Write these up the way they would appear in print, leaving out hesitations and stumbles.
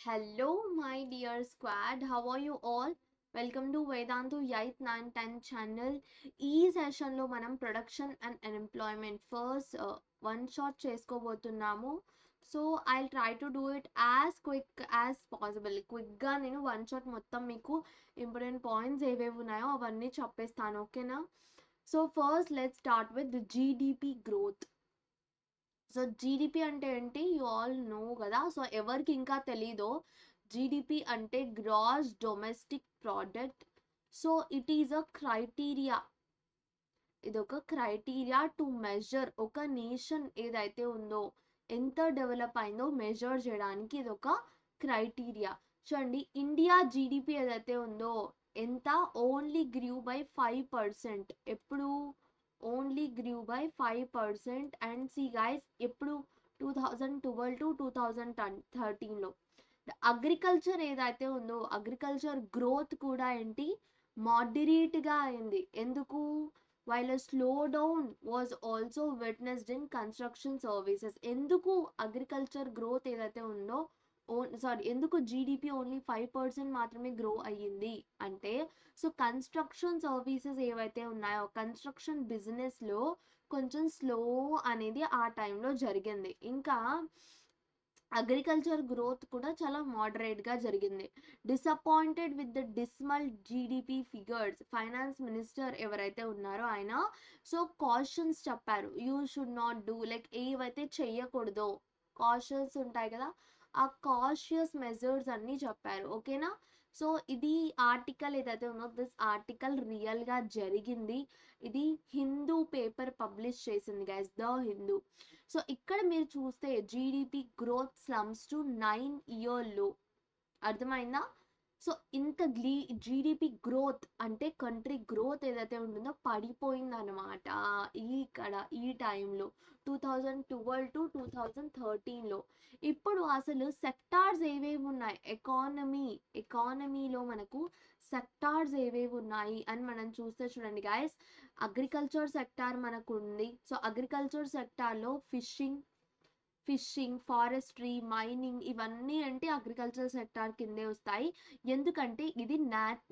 Hello, my dear squad. How are you all? Welcome to Vedantu 8, 9, 10 channel. ఈ సెషన్లో మనం production and unemployment first one shot చేసుకోబోతున్నాము. So I try to do it as quick as possible. క్విక్గా నేను one shot మొత్తం మీకు important points ఏవేవి ఉన్నాయో అవన్నీ చెప్పేస్తాను, ఓకేనా? So first let's start with GDP growth. So GDP అంటే ఏంటి, యు ఆల్ నో కదా. సో ఎవరికి ఇంకా తెలీదో, జీడిపి అంటే gross domestic product. So it is a criteria, ఇదొక క్రైటీరియా టు మెజర్ ఒక నేషన్ ఏదైతే ఉందో ఎంత డెవలప్ అయిందో మెజర్ చేయడానికి ఇదొక క్రైటీరియా. చూడండి, ఇండియా జీడిపి ఏదైతే ఉందో ఎంత, ఓన్లీ గ్రూ బై 5%. ఎప్పుడు only grew by 5%. And see guys, ఎప్పుడు 2012 టు 2013లో అగ్రికల్చర్ ఏదైతే ఉందో అగ్రికల్చర్ గ్రోత్ కూడా ఏంటి, మోడరేట్గా అయింది. ఎందుకు, while slow down was also witnessed in construction services. ఎందుకు అగ్రికల్చర్ గ్రోత్ ఏదైతే ఉందో ఎందుకు జీడిపి ఓన్లీ 5% మాత్రమే గ్రో అయ్యింది అంటే, సో కన్స్ట్రక్షన్ సర్వీసెస్ ఏవైతే ఉన్నాయో కన్స్ట్రక్షన్ బిజినెస్లో కొంచెం స్లో అనేది ఆ టైంలో జరిగింది. ఇంకా అగ్రికల్చర్ గ్రోత్ కూడా చాలా మోడరేట్గా జరిగింది. Disappointed with the dismal GDP figures, finance minister ఎవరైతే ఉన్నారో ఆయన సో కాషన్స్ చెప్పారు. You should not do, like ఏవైతే చెయ్యకూడదో కాషన్స్ ఉంటాయి కదా, ఆ కాషియస్ మెజర్స్ అన్నీ చెప్పారు, ఓకేనా? సో ఇది ఆర్టికల్ ఏదైతే ఉందో దిస్ ఆర్టికల్ రియల్గా జరిగింది. ఇది హిందూ పేపర్ పబ్లిష్ చేసింది గైస్, ద హిందూ. సో ఇక్కడ మీరు చూస్తే GDP growth slumps to 9 year లో, అర్థమైందా? సో ఇంత జీడిపి గ్రోత్ అంటే కంట్రీ గ్రోత్ ఏదైతే ఉంటుందో పడిపోయింది అనమాట ఇక్కడ ఈ టైంలో 2012 టు 2013లో. ఇప్పుడు అసలు సెక్టార్స్ ఏవేవి ఉన్నాయి, ఎకానమీలో మనకు సెక్టార్స్ ఏవేవి ఉన్నాయి అని మనం చూస్తే చూడండి గైస్, అగ్రికల్చర్ సెక్టార్ మనకు ఉంది. సో అగ్రికల్చర్ సెక్టార్లో ఫిషింగ్, ఫారెస్ట్రీ, మైనింగ్ ఇవన్నీ అంటే అగ్రికల్చర్ సెక్టార్ కిందే వస్తాయి. ఎందుకంటే ఇది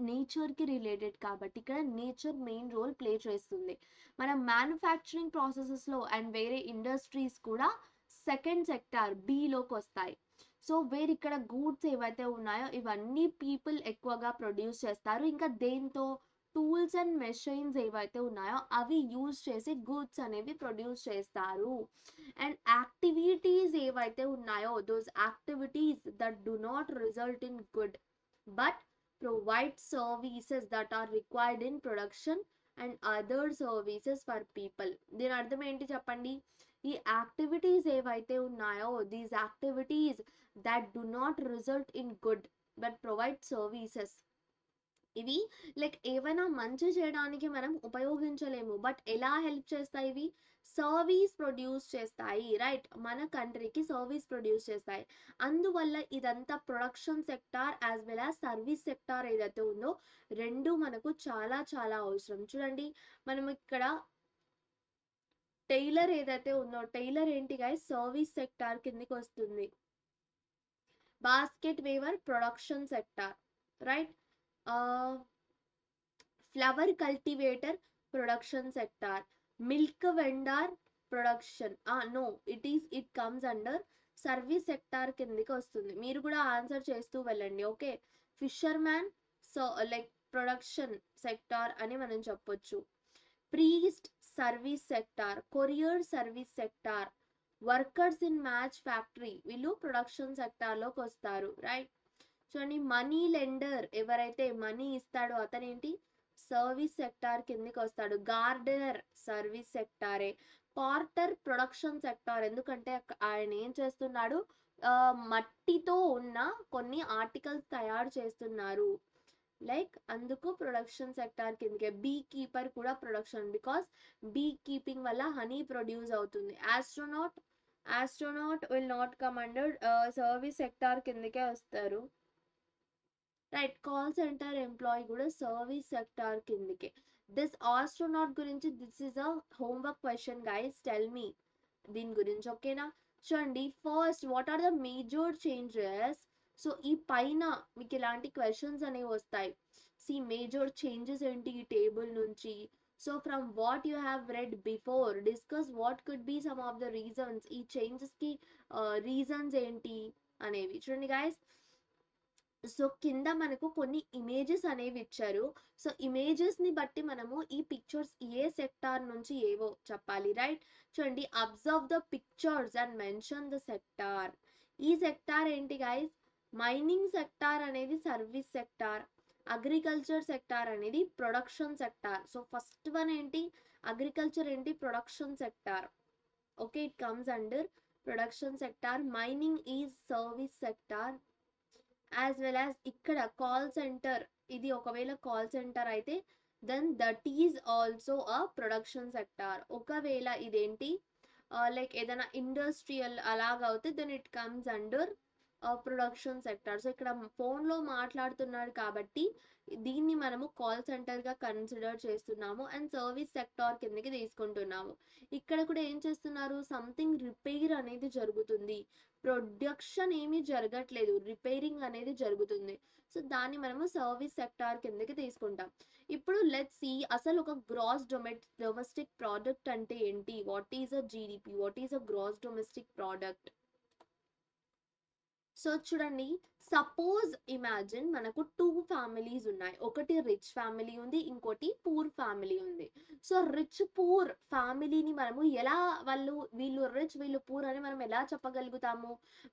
నేచర్కి రిలేటెడ్ కాబట్టి ఇక్కడ నేచర్ మెయిన్ రోల్ ప్లే చేస్తుంది. మన మ్యానుఫ్యాక్చరింగ్ ప్రాసెసెస్లో అండ్ వేరే ఇండస్ట్రీస్ కూడా సెకండ్ సెక్టార్ బిలోకి వస్తాయి. సో వేరు ఇక్కడ గూడ్స్ ఏవైతే ఉన్నాయో ఇవన్నీ పీపుల్ ఎక్కువగా ప్రొడ్యూస్ చేస్తారు. ఇంకా దేంతో, టూల్స్ అండ్ మెషిన్స్ ఏవైతే ఉన్నాయో అవి యూజ్ చేసి గూడ్స్ అనేవి ప్రొడ్యూస్ చేస్తారు. అండ్ యాక్టివిటీస్ ఏవైతే ఉన్నాయో those activities that do not result in good but provide services that are required in production and other services for people. దీని అర్థం ఏంటి చెప్పండి, ఈ యాక్టివిటీస్ ఏవైతే ఉన్నాయో these activities that do not result in good but provide services, ఇవి like ఏవైనా మంచి చేయడానికి మనం ఉపయోగించలేము బట్ ఎలా హెల్ప్ చేస్తాయి, ఇవి సర్వీస్ ప్రొడ్యూస్ చేస్తాయి, రైట్? మన కంట్రీకి సర్వీస్ ప్రొడ్యూస్ చేస్తాయి. అందువల్ల ఇదంతా production sector as well as service sector ఏదైతే ఉందో రెండు మనకు చాలా చాలా అవసరం. చూడండి, మనం ఇక్కడ టైలర్ ఏదైతే ఉందో టైలర్ ఏంటి గైస్, సర్వీస్ సెక్టార్ కిందికి వస్తుంది. Basket weaver production sector, right? Flower cultivator production sector, milk vendor production, no it comes under service sector కిందకి వస్తుంది. మీరు కూడా ఆన్సర్ చేస్తూ వెళ్ళండి, okay? Fisherman so like production sector అని మనం చెప్పొచ్చు. Priest service sector, courier service sector, workers in match factory వీళ్ళు ప్రొడక్షన్ సెక్టార్లోకి వస్తారు, రైట్? చూడండి, మనీ లెండర్ ఎవరైతే మనీ ఇస్తాడో అతనేంటి, సర్వీస్ సెక్టార్ కిందకి వస్తాడు. గార్డెనర్ సర్వీస్ సెక్టారే. పార్టర్ ప్రొడక్షన్ సెక్టార్, ఎందుకంటే ఆయన ఏం చేస్తున్నాడు, మట్టితో ఉన్న కొన్ని ఆర్టికల్స్ తయారు చేస్తున్నారు, లైక్ అందుకు ప్రొడక్షన్ సెక్టార్ కిందకే. బీ కీపర్ కూడా ప్రొడక్షన్, బికాస్ బీ కీపింగ్ వల్ల హనీ ప్రొడ్యూస్ అవుతుంది. Astronaut will not come under service sector కిందకే వస్తారు, రైట్? కాల్ సెంటర్ ఎంప్లాయీ కూడా సర్వీస్ సెక్టార్ కిందకే. దిస్ ఆస్ట్రోనాట్ గురించి this is a homework question guys, tell me దీని గురించి, ఓకేనా? చూడండి, first what are the major changes so ఈ పైన మీకు ఇలాంటి క్వశ్చన్స్ అనేవి వస్తాయి. సి మేజర్ చేంజెస్ ఏంటి ఈ టేబుల్ నుంచి. So from what you have read before discuss what could be some of the reasons, ఈ చేంజెస్ కి రీజన్స్ ఏంటి అనేవి చూడండి గైస్. సో కింద మనకు కొన్ని ఇమేజెస్ అనేవి ఇచ్చారు. సో ఇమేజెస్ ని బట్టి మనము ఈ పిక్చర్స్ ఏ సెక్టార్ నుంచి ఏవో చెప్పాలి, రైట్. చూడండి, observe the pictures and mention the sector. ఈ సెక్టార్ ఏంటి గైస్? మైనింగ్ సెక్టార్ అనేది సర్వీస్ సెక్టార్, అగ్రికల్చర్ సెక్టార్ అనేది production sector. So first one ఏంటి? అగ్రికల్చర్ ఏంటి? Production sector. Okay, it comes under production sector. Mining is service sector. As well as ఇక్కడ call centre, ఇది ఒకవేళ call centre అయితే then that is also a production sector. ఒకవేళ ఇదేంటి like ఏదైనా industrial అలాగ అవుతే then it comes under production sector. So ఇక్కడ ఫోన్లో మాట్లాడుతున్నాడు కాబట్టి దీన్ని మనము కాల్ సెంటర్గా కన్సిడర్ చేస్తున్నాము అండ్ సర్వీస్ సెక్టార్ కిందకి తీసుకుంటున్నాము. ఇక్కడ కూడా ఏం చేస్తున్నారు? సంథింగ్ రిపేర్ అనేది జరుగుతుంది, ప్రొడక్షన్ ఏమీ జరగట్లేదు, రిపేరింగ్ అనేది జరుగుతుంది. సో దాన్ని మనము సర్వీస్ సెక్టార్ కిందకి తీసుకుంటాం. ఇప్పుడు లెట్స్ సీ అసలు ఒక గ్రాస్ డొమెస్టిక్ ప్రోడక్ట్ అంటే ఏంటి? What is a GDP? What is a gross domestic product? So చూడండి, సపోజ్ ఇమాజిన్ మనకు 2 ఫ్యామిలీస్ ఉన్నాయి. ఒకటి రిచ్ ఫ్యామిలీ ఉంది, ఇంకోటి పూర్ ఫ్యామిలీ ఉంది. సో రిచ్ పూర్ ఫ్యామిలీని మనము ఎలా, వీళ్ళు రిచ్ వీళ్ళు పూర్ అని మనం ఎలా చెప్పగలుగుతాము?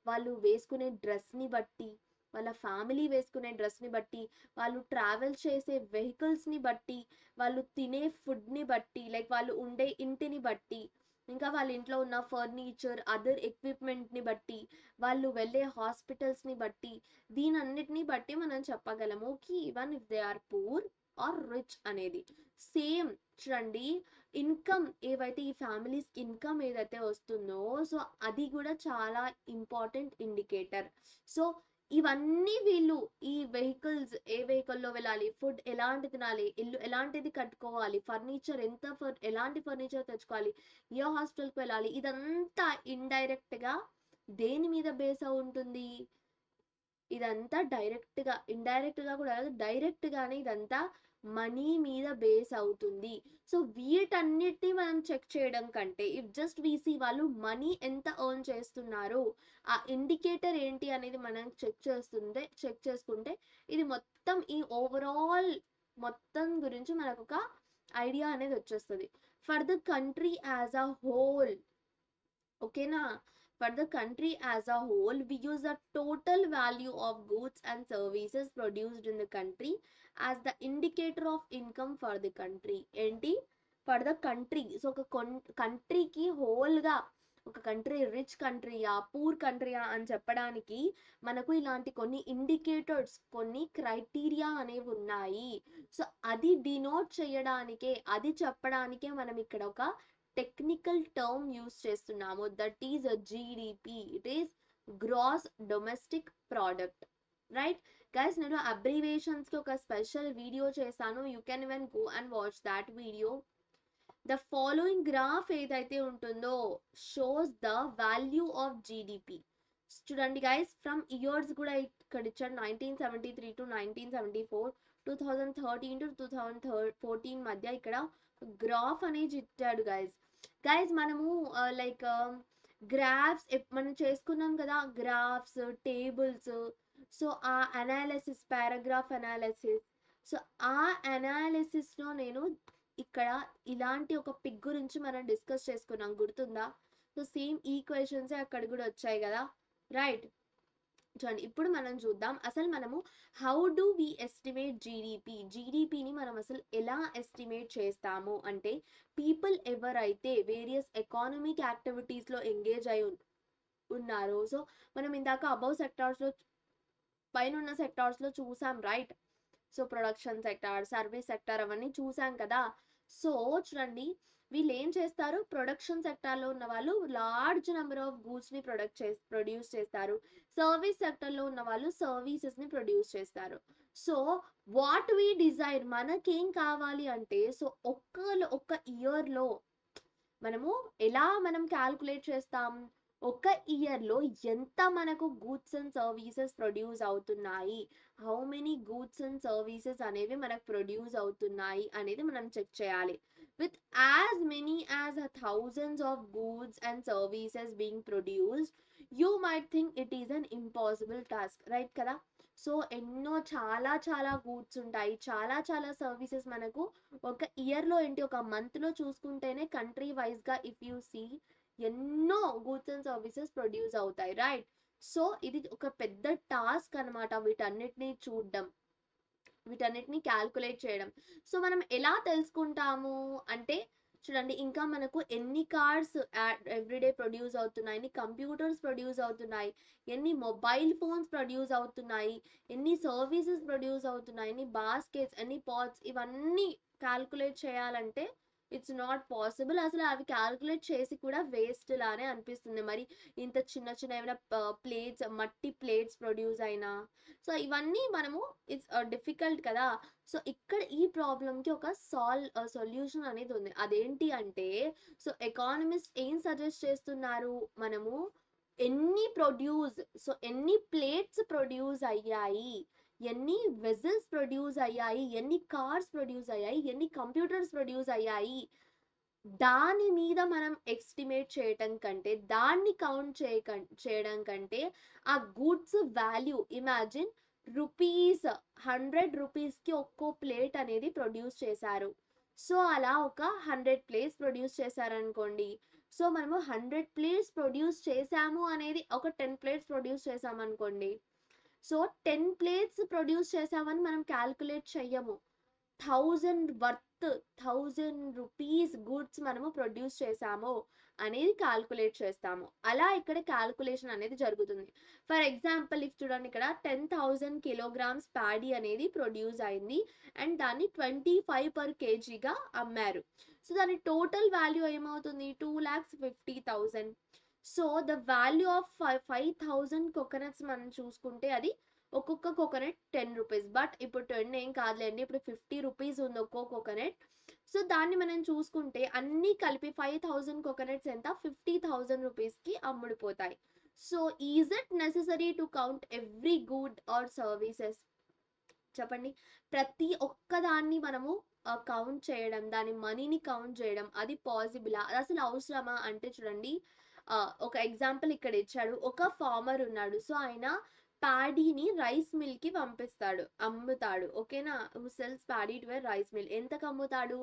వాళ్ళు వేసుకునే డ్రెస్ని బట్టి, వాళ్ళ ఫ్యామిలీ వేసుకునే డ్రెస్ని బట్టి, వాళ్ళు ట్రావెల్ చేసే వెహికల్స్ని బట్టి, వాళ్ళు తినే ఫుడ్ని బట్టి, లైక్ వాళ్ళు ఉండే ఇంటిని బట్టి, ఇంకా వాళ్ళ ఇంట్లో ఉన్న ఫర్నిచర్ అదర్ ఎక్విప్మెంట్ని బట్టి, వాళ్ళు వెళ్ళే హాస్పిటల్స్ని బట్టి, దీనన్నిటిని బట్టి మనం చెప్పగలము కి even if they are poor or rich అనేది. సేమ్ చూడండి, ఇన్కమ్ ఏవైతే ఈ ఫ్యామిలీస్ ఇన్కమ్ ఏదైతే వస్తుందో సో అది కూడా చాలా ఇంపార్టెంట్ ఇండికేటర్. సో ఇవన్నీ వీళ్ళు ఈ వెహికల్స్, ఏ వెహికల్లో వెళ్ళాలి, ఫుడ్ ఎలాంటి తినాలి, ఇల్లు ఎలాంటిది కట్టుకోవాలి, ఫర్నిచర్ ఎలాంటి ఫర్నిచర్ తెచ్చుకోవాలి, ఏ హాస్పిటల్కి వెళ్ళాలి, ఇదంతా ఇండైరెక్ట్గా దేని మీద బేస్ అయి ఉంటుంది? ఇదంతా డైరెక్ట్గా, ఇండైరెక్ట్గా కూడా కాదు, డైరెక్ట్గానే ఇదంతా మనీ మీద బేస్ అవుతుంది. సో వీటన్నిటిని మనం చెక్ చేయడం కంటే ఇఫ్ జస్ట్ వీసీ వాళ్ళు మనీ ఎంత ఎర్న్ చేస్తున్నారు, ఆ ఇండికేటర్ ఏంటి అనేది మనం చెక్ చేసుకుంటే ఇది మొత్తం ఈ ఓవరాల్ మొత్తం గురించి మనకు ఒక ఐడియా అనేది వచ్చేస్తుంది. For the country as a whole, ఓకేనా, for the country as a whole we use the total value of goods and services produced in the country as the indicator of income for the country. ఏంటి? for the country. So ఒక కంట్రీకి హోల్గా, ఒక country rich కంట్రీయా poor కంట్రీయా అని చెప్పడానికి మనకు ఇలాంటి కొన్ని indicators, కొన్ని క్రైటీరియా అనేవి ఉన్నాయి. సో అది డినోట్ చేయడానికే, అది చెప్పడానికే మనం ఇక్కడ ఒక టెక్నికల్ టర్మ్ యూస్ చేస్తున్నాము, that is GDP. It is gross domestic product, right guys. నేను అబ్రివేషన్స్కి ఒక స్పెషల్ వీడియో చేశాను, you can even go and watch that video. The following graph ఏదైతే ఉంటుందో shows the value of GDP. చూడండి guys, from years కూడా ఇక్కడ ఇచ్చాడు, 1973 to 1974, 2013 to 2014 మధ్య ఇక్కడ గ్రాఫ్ అనేది ఇచ్చాడు గైస్. మనము లైక్ గ్రాఫ్స్ మనం చేసుకున్నాం కదా, గ్రాఫ్స్ టేబుల్స్. సో ఆ అనాలిసిస్, పారాగ్రాఫ్ అనాలిసిస్, సో ఆ అనాలిసిస్లో నేను ఇక్కడ ఇలాంటి ఒక పిగ్ గురించి మనం డిస్కస్ చేసుకున్నాం, గుర్తుందా? సో సేమ్ ఈక్వేషన్స్ అక్కడ కూడా వచ్చాయి కదా, రైట్. చూడండి, ఇప్పుడు మనం చూద్దాం అసలు మనము how do we estimate GDP. జీడిపిని మనం అసలు ఎలా ఎస్టిమేట్ చేస్తాము అంటే, పీపుల్ ఎవరైతే వేరియస్ ఎకానమిక్ యాక్టివిటీస్లో ఎంగేజ్ అయి ఉన్నారు. సో మనం ఇందాక అబౌవ్ సెక్టార్స్లో, పైన ఉన్న సెక్టార్స్లో చూసాం, right. So production sector, service sector అవన్నీ చూసాం కదా. సో చూడండి, వీళ్ళు ఏం చేస్తారు, ప్రొడక్షన్ సెక్టార్లో ఉన్న వాళ్ళు లార్జ్ నెంబర్ ఆఫ్ గూడ్స్ని ప్రొడ్యూస్ చేస్తారు, సర్వీస్ సెక్టర్లో ఉన్న వాళ్ళు సర్వీసెస్ని ప్రొడ్యూస్ చేస్తారు. సో వాట్ వీ డిజైర్, మనకేం కావాలి అంటే, సో ఒక్క ఇయర్లో మనము ఎలా మనం క్యాల్కులేట్ చేస్తాం, ఒక ఇయర్లో ఎంత మనకు గూడ్స్ అండ్ సర్వీసెస్ ప్రొడ్యూస్ అవుతున్నాయి, how many goods and services అనేవి మనకు ప్రొడ్యూస్ అవుతున్నాయి అనేది మనం చెక్ చేయాలి. With as many as thousands of goods and services being produced, you might think it is an impossible task, right కదా. So ఎన్నో చాలా చాలా గూడ్స్ ఉంటాయి, చాలా చాలా సర్వీసెస్ మనకు ఒక ఇయర్లో ఏంటి ఒక మంత్లో చూసుకుంటేనే కంట్రీ వైజ్గా ఇఫ్ యూ సీ ఎన్నో గూడ్స్ అండ్ సర్వీసెస్ ప్రొడ్యూస్ అవుతాయి, రైట్. సో ఇది ఒక పెద్ద టాస్క్ అనమాట, వీటన్నిటిని చూడడం, వీటన్నిటిని క్యాల్కులేట్ చేయడం. సో మనం ఎలా తెలుసుకుంటాము అంటే చూడండి, ఇంకా మనకు ఎన్ని కార్స్ ఎవ్రీడే ప్రొడ్యూస్ అవుతున్నాయి, ఎన్ని కంప్యూటర్స్ ప్రొడ్యూస్ అవుతున్నాయి, ఎన్ని మొబైల్ ఫోన్స్ ప్రొడ్యూస్ అవుతున్నాయి, ఎన్ని సర్వీసెస్ ప్రొడ్యూస్ అవుతున్నాయి, ఎన్ని బాస్కెట్స్, ఎన్ని పాట్స్, ఇవన్నీ క్యాల్కులేట్ చేయాలంటే ఇట్స్ నాట్ పాసిబుల్. అసలు అవి క్యాల్కులేట్ చేసి కూడా వేస్ట్ లానే అనిపిస్తుంది. మరి ఇంత చిన్న చిన్న ఏమైనా ప్లేట్స్, మట్టి ప్లేట్స్ ప్రొడ్యూస్ అయినా, సో ఇవన్నీ మనము ఇట్స్ డిఫికల్ట్ కదా. సో ఇక్కడ ఈ ప్రాబ్లమ్కి ఒక సొల్యూషన్ అనేది ఉంది. అదేంటి అంటే, సో ఎకానమిస్ట్ ఏం సజెస్ట్ చేస్తున్నారు, మనము ఎన్ని ప్లేట్స్ ప్రొడ్యూస్ అయ్యాయి, ఎన్ని వెజల్స్ ప్రొడ్యూస్ అయ్యాయి, ఎన్ని కార్స్ ప్రొడ్యూస్ అయ్యాయి, ఎన్ని కంప్యూటర్స్ ప్రొడ్యూస్ అయ్యాయి, దాని మీద మనం ఎస్టిమేట్ చేయటం కంటే, దాన్ని కౌంట్ చేయడం కంటే ఆ గూడ్స్ వాల్యూ, ఇమాజిన్ రూపీస్ 100 రూపీస్కి ఒక్కో ప్లేట్ అనేది ప్రొడ్యూస్ చేశారు. సో అలా ఒక 100 ప్లేట్స్ ప్రొడ్యూస్ చేశారనుకోండి, సో మనము 100 ప్లేట్స్ ప్రొడ్యూస్ చేసాము అనేది ఒక 10 ప్లేట్స్ ప్రొడ్యూస్ చేసామనుకోండి, సో 10 ప్లేట్స్ ప్రొడ్యూస్ చేసామని మనం క్యాల్కులేట్ చెయ్యము, 1000 రూపీస్ గుడ్స్ మనము ప్రొడ్యూస్ చేసాము అనేది క్యాల్కులేట్ చేస్తాము. అలా ఇక్కడ క్యాల్కులేషన్ అనేది జరుగుతుంది. ఫర్ ఎగ్జాంపుల్ ఇఫ్ చూడండి, ఇక్కడ 10,000 కిలోగ్రామ్స్ ప్యాడీ అనేది ప్రొడ్యూస్ అయింది అండ్ దాన్ని 25 per kgగా అమ్మారు. సో దాని టోటల్ వాల్యూ ఏమవుతుంది, 2,50,000. So the value of 5,000 coconuts మనం చూసుకుంటే అది ఒక్కొక్క కోకోనట్ 10 రూపీస్. బట్ ఇప్పుడు 10 ఏం కాదులేండి, ఇప్పుడు 50 రూపీస్ ఉంది ఒక్కో కోకోనట్. సో దాన్ని మనం చూసుకుంటే అన్నీ కలిపి 5,000 కోకోనట్స్ ఎంత, 50,000 రూపీస్కి అమ్ముడుపోతాయి. So is it necessary to count every good or services, చెప్పండి. ప్రతి ఒక్కదాన్ని మనము కౌంట్ చేయడం, దాని మనీని కౌంట్ చేయడం, అది పాసిబులా, అది అసలు అవసరమా అంటే చూడండి, ఒక ఎగ్జాంపుల్ ఇక్కడ ఇచ్చాడు. ఒక ఫార్మర్ ఉన్నాడు, సో ఆయన ప్యాడీని రైస్ మిల్ కి అమ్ముతాడు, ఓకేనా. Who sells paddy to rice mill, ఎంతకు అమ్ముతాడు,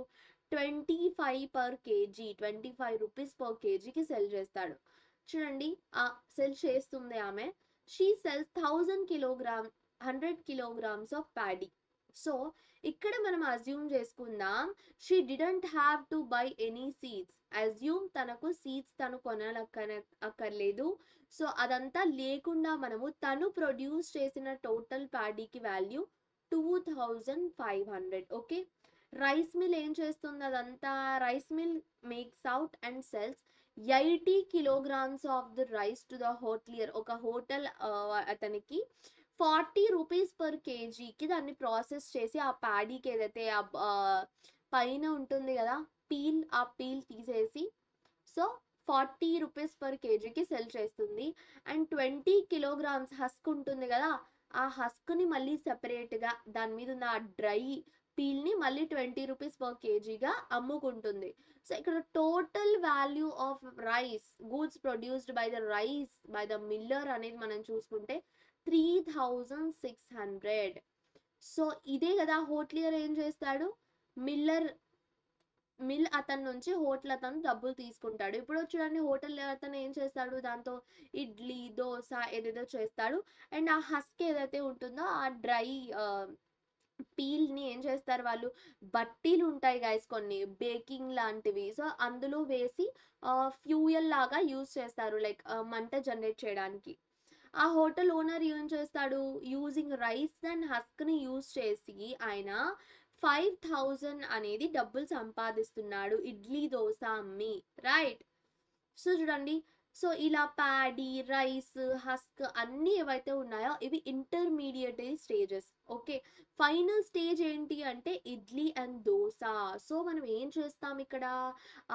25 per kg, 25 రూపీస్ per kgకి సెల్ చేస్తాడు. చూడండి, ఆ సెల్ చేస్తుంది ఆమె, she sells 1000 kilogram 100 kilograms of paddy. So ఇక్కడ మనం అజ్యూమ్ చేసుకుందాం, she didn't have to buy any seeds, assume తనకు సీడ్స్ తను అక్కర్లేదు. సో అదంతా లేకుండా మనము తను ప్రొడ్యూస్ చేసిన టోటల్ ప్యాడీకి వాల్యూ 2,500. ఓకే, రైస్ మిల్ ఏం చేస్తుంది, అదంతా rice mill makes out and sells 80 kilograms of the rice to the hotelier, ఒక హోటల్ అతనికి 40 రూపీస్ per kgకి దాన్ని ప్రాసెస్ చేసి ఆ ప్యాడీకి ఏదైతే పైన ఉంటుంది కదా పీల్, ఆ పీల్ తీసేసి సో 40 రూపీస్ per kgకి సెల్ చేస్తుంది. అండ్ 20 kilograms హస్క్ ఉంటుంది కదా, ఆ హస్క్ని మళ్ళీ సెపరేట్గా దాని మీద ఉన్న ఆ డ్రై పీల్ని మళ్ళీ 20 రూపీస్ per kgగా అమ్ముకుంటుంది. సో ఇక్కడ total value of rice, goods produced by the Miller అనేది మనం చూసుకుంటే 3,600. సో ఇదే కదా హోటలియర్ ఏం చేస్తాడు, మిల్ అతని నుంచి హోటల్ అతను డబ్బులు తీసుకుంటాడు. ఇప్పుడు చూడండి, హోటల్ అతను ఏం చేస్తాడు, దాంతో ఇడ్లీ దోశ ఏదేదో చేస్తాడు. అండ్ ఆ హస్క్ ఏదైతే ఉంటుందో ఆ డ్రై పీల్ని ఏం చేస్తారు వాళ్ళు, బట్టీలు ఉంటాయి గైస్ కొన్ని బేకింగ్ లాంటివి, సో అందులో వేసి ఫ్యూయల్ లాగా యూజ్ చేస్తారు, లైక్ మంట జనరేట్ చేయడానికి. ఆ హోటల్ ఓనర్ ఏం చేస్తాడు, యూజింగ్ రైస్ అండ్ హస్క్ని యూజ్ చేసి ఆయన 5,000 అనేది డబ్బులు సంపాదిస్తున్నాడు ఇడ్లీ దోశ అమ్మి, రైట్. సో చూడండి, సో ఇలా ప్యాడీ, రైస్, హస్క్ అన్నీ ఏవైతే ఉన్నాయో ఇవి intermediate stages. Okay, final stage ఏంటి అంటే ఇడ్లీ అండ్ దోశ. సో మనం ఏం చేస్తాం ఇక్కడ,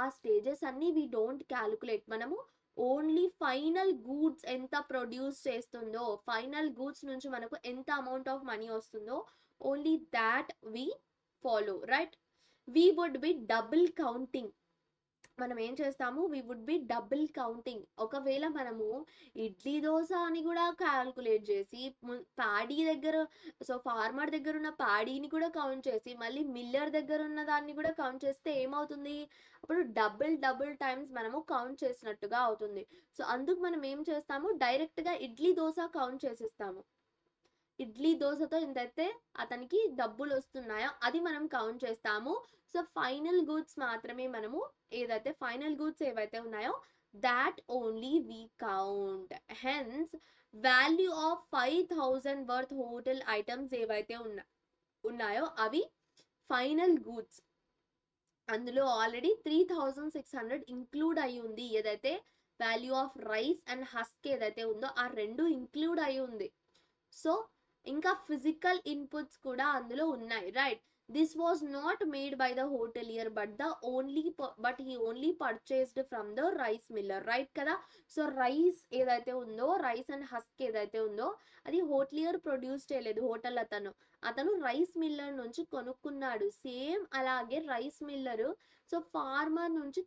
ఆ స్టేజెస్ అన్నీ వి డోంట్ క్యాలిక్యులేట్, మనము ఓన్లీ ఫైనల్ గూడ్స్ ఎంత ప్రొడ్యూస్ చేస్తుందో, ఫైనల్ గూడ్స్ నుంచి మనకు ఎంత అమౌంట్ ఆఫ్ మనీ వస్తుందో, only that we follow, right. We would be double counting. మనం ఏం చేస్తాము, we would be double counting. ఒకవేళ మనము ఇడ్లీ దోశ అని కూడా క్యాల్కులేట్ చేసి ప్యాడీ దగ్గర, సో ఫార్మర్ దగ్గర ఉన్న ప్యాడీని కూడా కౌంట్ చేసి మళ్ళీ మిల్లర్ దగ్గర ఉన్న దాన్ని కూడా కౌంట్ చేస్తే ఏమవుతుంది, అప్పుడు డబుల్ టైమ్స్ మనము కౌంట్ చేసినట్టుగా అవుతుంది. సో అందుకు మనం ఏం చేస్తాము, డైరెక్ట్గా ఇడ్లీ దోశ కౌంట్ చేసేస్తాము. ఇడ్లీ దోశతో ఎంతైతే అతనికి డబ్బులు వస్తున్నాయో అది మనం కౌంట్ చేస్తాము. సో ఫైనల్ గూడ్స్ మాత్రమే మనము, ఏదైతే ఫైనల్ గూడ్స్ ఏవైతే ఉన్నాయో that only we count. Hence value of 5,000 worth hotel items ఏవైతే ఉన్నాయో అవి ఫైనల్ గూడ్స్. అందులో ఆల్రెడీ 3,600 ఇంక్లూడ్ అయి ఉంది. ఏదైతే value of rice and husk ఏదైతే ఉందో ఆ రెండు ఇంక్లూడ్ అయి ఉంది. సో ఇంకా ఫిజికల్ ఇన్పుట్స్ కూడా అందులో ఉన్నాయి, right. This was not made by the hotelier but he only purchased from the rice miller, right కదా. సో రైస్ ఏదైతే ఉందో, రైస్ అండ్ హస్క్ ఏదైతే ఉందో అది హోటలియర్ ప్రొడ్యూస్ చేయలేదు. హోటల్ అతను రైస్ మిల్లర్ నుంచి కొనుక్కున్నాడు. సేమ్ అలాగే రైస్ మిల్లర్ సో ఫార్మర్ నుంచి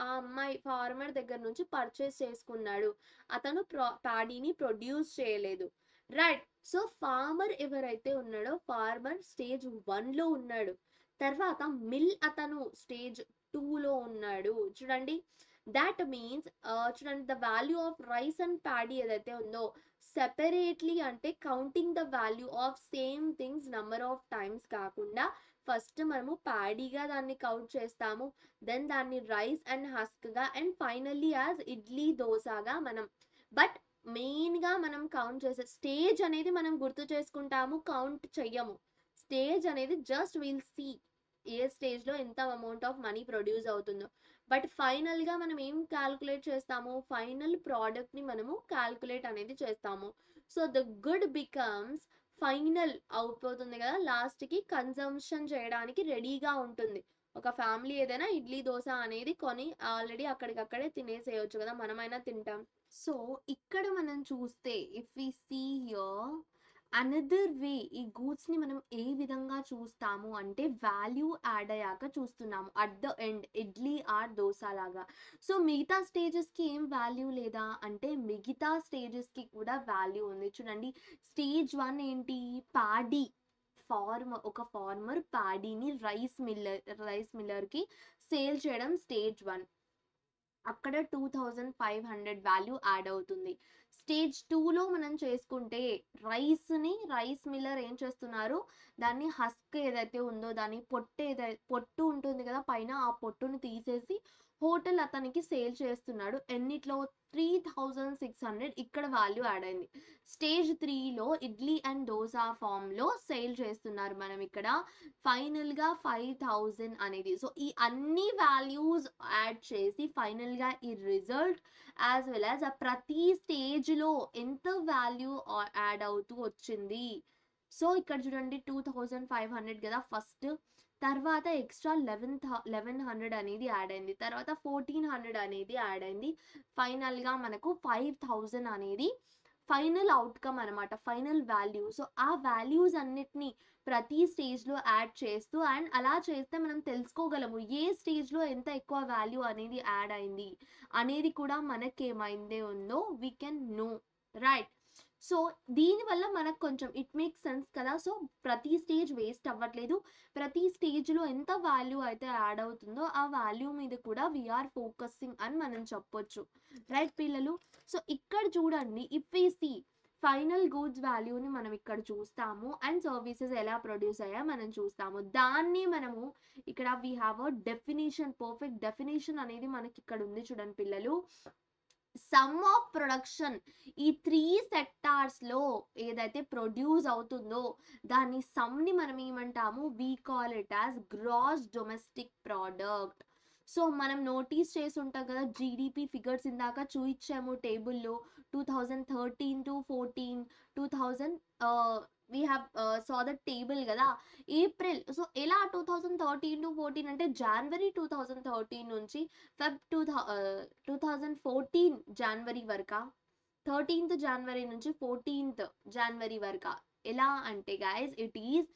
ఆ అమ్మాయి ఫార్మర్ దగ్గర నుంచి పర్చేస్ చేసుకున్నాడు. అతను ప్యాడీని ప్రొడ్యూస్ చేయలేదు, రైట్. సో ఫార్మర్ ఎవరైతే ఉన్నాడో ఫార్మర్ స్టేజ్ 1లో ఉన్నాడు. తర్వాత మిల్ అతను స్టేజ్ 2లో ఉన్నాడు. చూడండి, దాట్ మీన్స్ చూడండి, the value of rice and paddy ఏదైతే ఉందో సెపరేట్లీ, అంటే counting the value of same things number of times కాకుండా ఫస్ట్ మనము ప్యాడీగా దాన్ని కౌంట్ చేస్తాము, దెన్ దాన్ని రైస్ అండ్ హస్క్గా, అండ్ ఫైనల్లీ యాజ్ ఇడ్లీ దోశగా మనం. బట్ మెయిన్గా మనం కౌంట్ చేసే స్టేజ్ అనేది మనం గుర్తు చేసుకుంటాము, కౌంట్ చెయ్యము. స్టేజ్ అనేది జస్ట్ విల్ సీ ఏ స్టేజ్లో ఎంత అమౌంట్ ఆఫ్ మనీ ప్రొడ్యూస్ అవుతుందో. బట్ ఫైనల్గా మనం ఏం క్యాల్కులేట్ చేస్తాము, ఫైనల్ ప్రోడక్ట్ని మనము క్యాల్కులేట్ అనేది చేస్తాము. So the good becomes final అయిపోతుంది కదా, లాస్ట్కి కన్జంప్షన్ చేయడానికి రెడీగా ఉంటుంది. ఒక ఫ్యామిలీ ఏదైనా ఇడ్లీ దోశ అనేది కొని ఆల్రెడీ అక్కడికక్కడే తినేసేయచ్చు కదా, మనమైనా తింటాం. సో ఇక్కడ మనం చూస్తే if we see here another way, ఈ గూడ్స్ని మనం ఏ విధంగా చూస్తాము అంటే వాల్యూ యాడ్ అయ్యాక చూస్తున్నాము at the end, idli or dosa లాగా. సో మిగతా స్టేజెస్కి ఏం వాల్యూ లేదా అంటే మిగతా స్టేజెస్కి కూడా వాల్యూ ఉంది. చూడండి, స్టేజ్ 1 ఏంటి, ప్యాడీ. ఒక ఫార్మర్ ప్యాడీని రైస్ మిల్లర్కి సేల్ చేయడం స్టేజ్ 1. అక్కడ 2,500 వాల్యూ యాడ్ అవుతుంది. స్టేజ్ 2లో మనం చేసుకుంటే రైస్ మిల్లర్ ఏం చేస్తున్నారు, దాన్ని హస్క్ ఏదైతే ఉందో దాన్ని పొట్టు ఉంటుంది కదా పైన, ఆ పొట్టును తీసేసి హోటల్ అతనికి సేల్ చేస్తున్నాడు. ఎన్నిట్లో 3,600 ఇక్కడ వాల్యూ యాడ్ అయింది. స్టేజ్ 3లో ఇడ్లీ అండ్ దోశ ఫామ్లో సేల్ చేస్తున్నారు మనం ఇక్కడ ఫైనల్గా 5,000 అనేది. సో ఈ అన్ని వాల్యూస్ యాడ్ చేసి ఫైనల్గా ఈ రిజల్ట్ యాజ్ వెల్ యాజ్ ఆ ప్రతి స్టేజ్లో ఎంత వాల్యూ యాడ్ అవుతూ వచ్చింది. సో ఇక్కడ చూడండి 2,500 కదా ఫస్ట్, తర్వాత ఎక్స్ట్రా 1,100 అనేది యాడ్ అయింది, తర్వాత 1,400 అనేది యాడ్ అయింది, ఫైనల్గా మనకు 5,000 అనేది ఫైనల్ అవుట్కమ్ అనమాట, ఫైనల్ వాల్యూ. సో ఆ వాల్యూస్ అన్నిటినీ ప్రతి స్టేజ్లో యాడ్ చేస్తూ, అండ్ అలా చేస్తే మనం తెలుసుకోగలము ఏ స్టేజ్లో ఎంత ఎక్కువ వాల్యూ అనేది యాడ్ అయింది అనేది కూడా మనకేమైందే ఉందో we can know, right. So దీనివల్ల మనకు కొంచెం ఇట్ మేక్ సెన్స్ కదా. సో ప్రతి స్టేజ్ వేస్ట్ అవ్వట్లేదు, ప్రతి స్టేజ్లో ఎంత వాల్యూ అయితే యాడ్ అవుతుందో ఆ వాల్యూ మీద కూడా వీఆర్ ఫోకసింగ్ అని మనం చెప్పొచ్చు, రైట్ పిల్లలు. సో ఇక్కడ చూడండి, if we see final goods వాల్యూని మనం ఇక్కడ చూస్తాము, అండ్ సర్వీసెస్ ఎలా ప్రొడ్యూస్ అయ్యా మనం చూస్తాము. దాన్ని మనము ఇక్కడ we have a definition, perfect definition అనేది మనకి ఇక్కడ ఉంది చూడండి పిల్లలు. సమ్ ఆఫ్ ప్రొడక్షన్, ఈ 3 సెక్టార్స్లో ఏదైతే ప్రొడ్యూస్ అవుతుందో దాని సమ్ని మనం ఏమంటాము, we call it as gross domestic product. So మనం నోటీస్ చేసి ఉంటాం కదా, జీడిపి ఫిగర్స్ ఇందాక చూయించాము టేబుల్లో. 2013 to 14, 2000 we have saw the table కదా. ఏప్రిల్, సో ఎలా 2013 to 14 అంటే జనవరి 2013 నుంచి ఫెబ్ 2014 జనవరి వరకా, 13th జనవరి నుంచి 14th జనవరి వరకా? ఎలా అంటే గైస్, ఇట్ ఈస్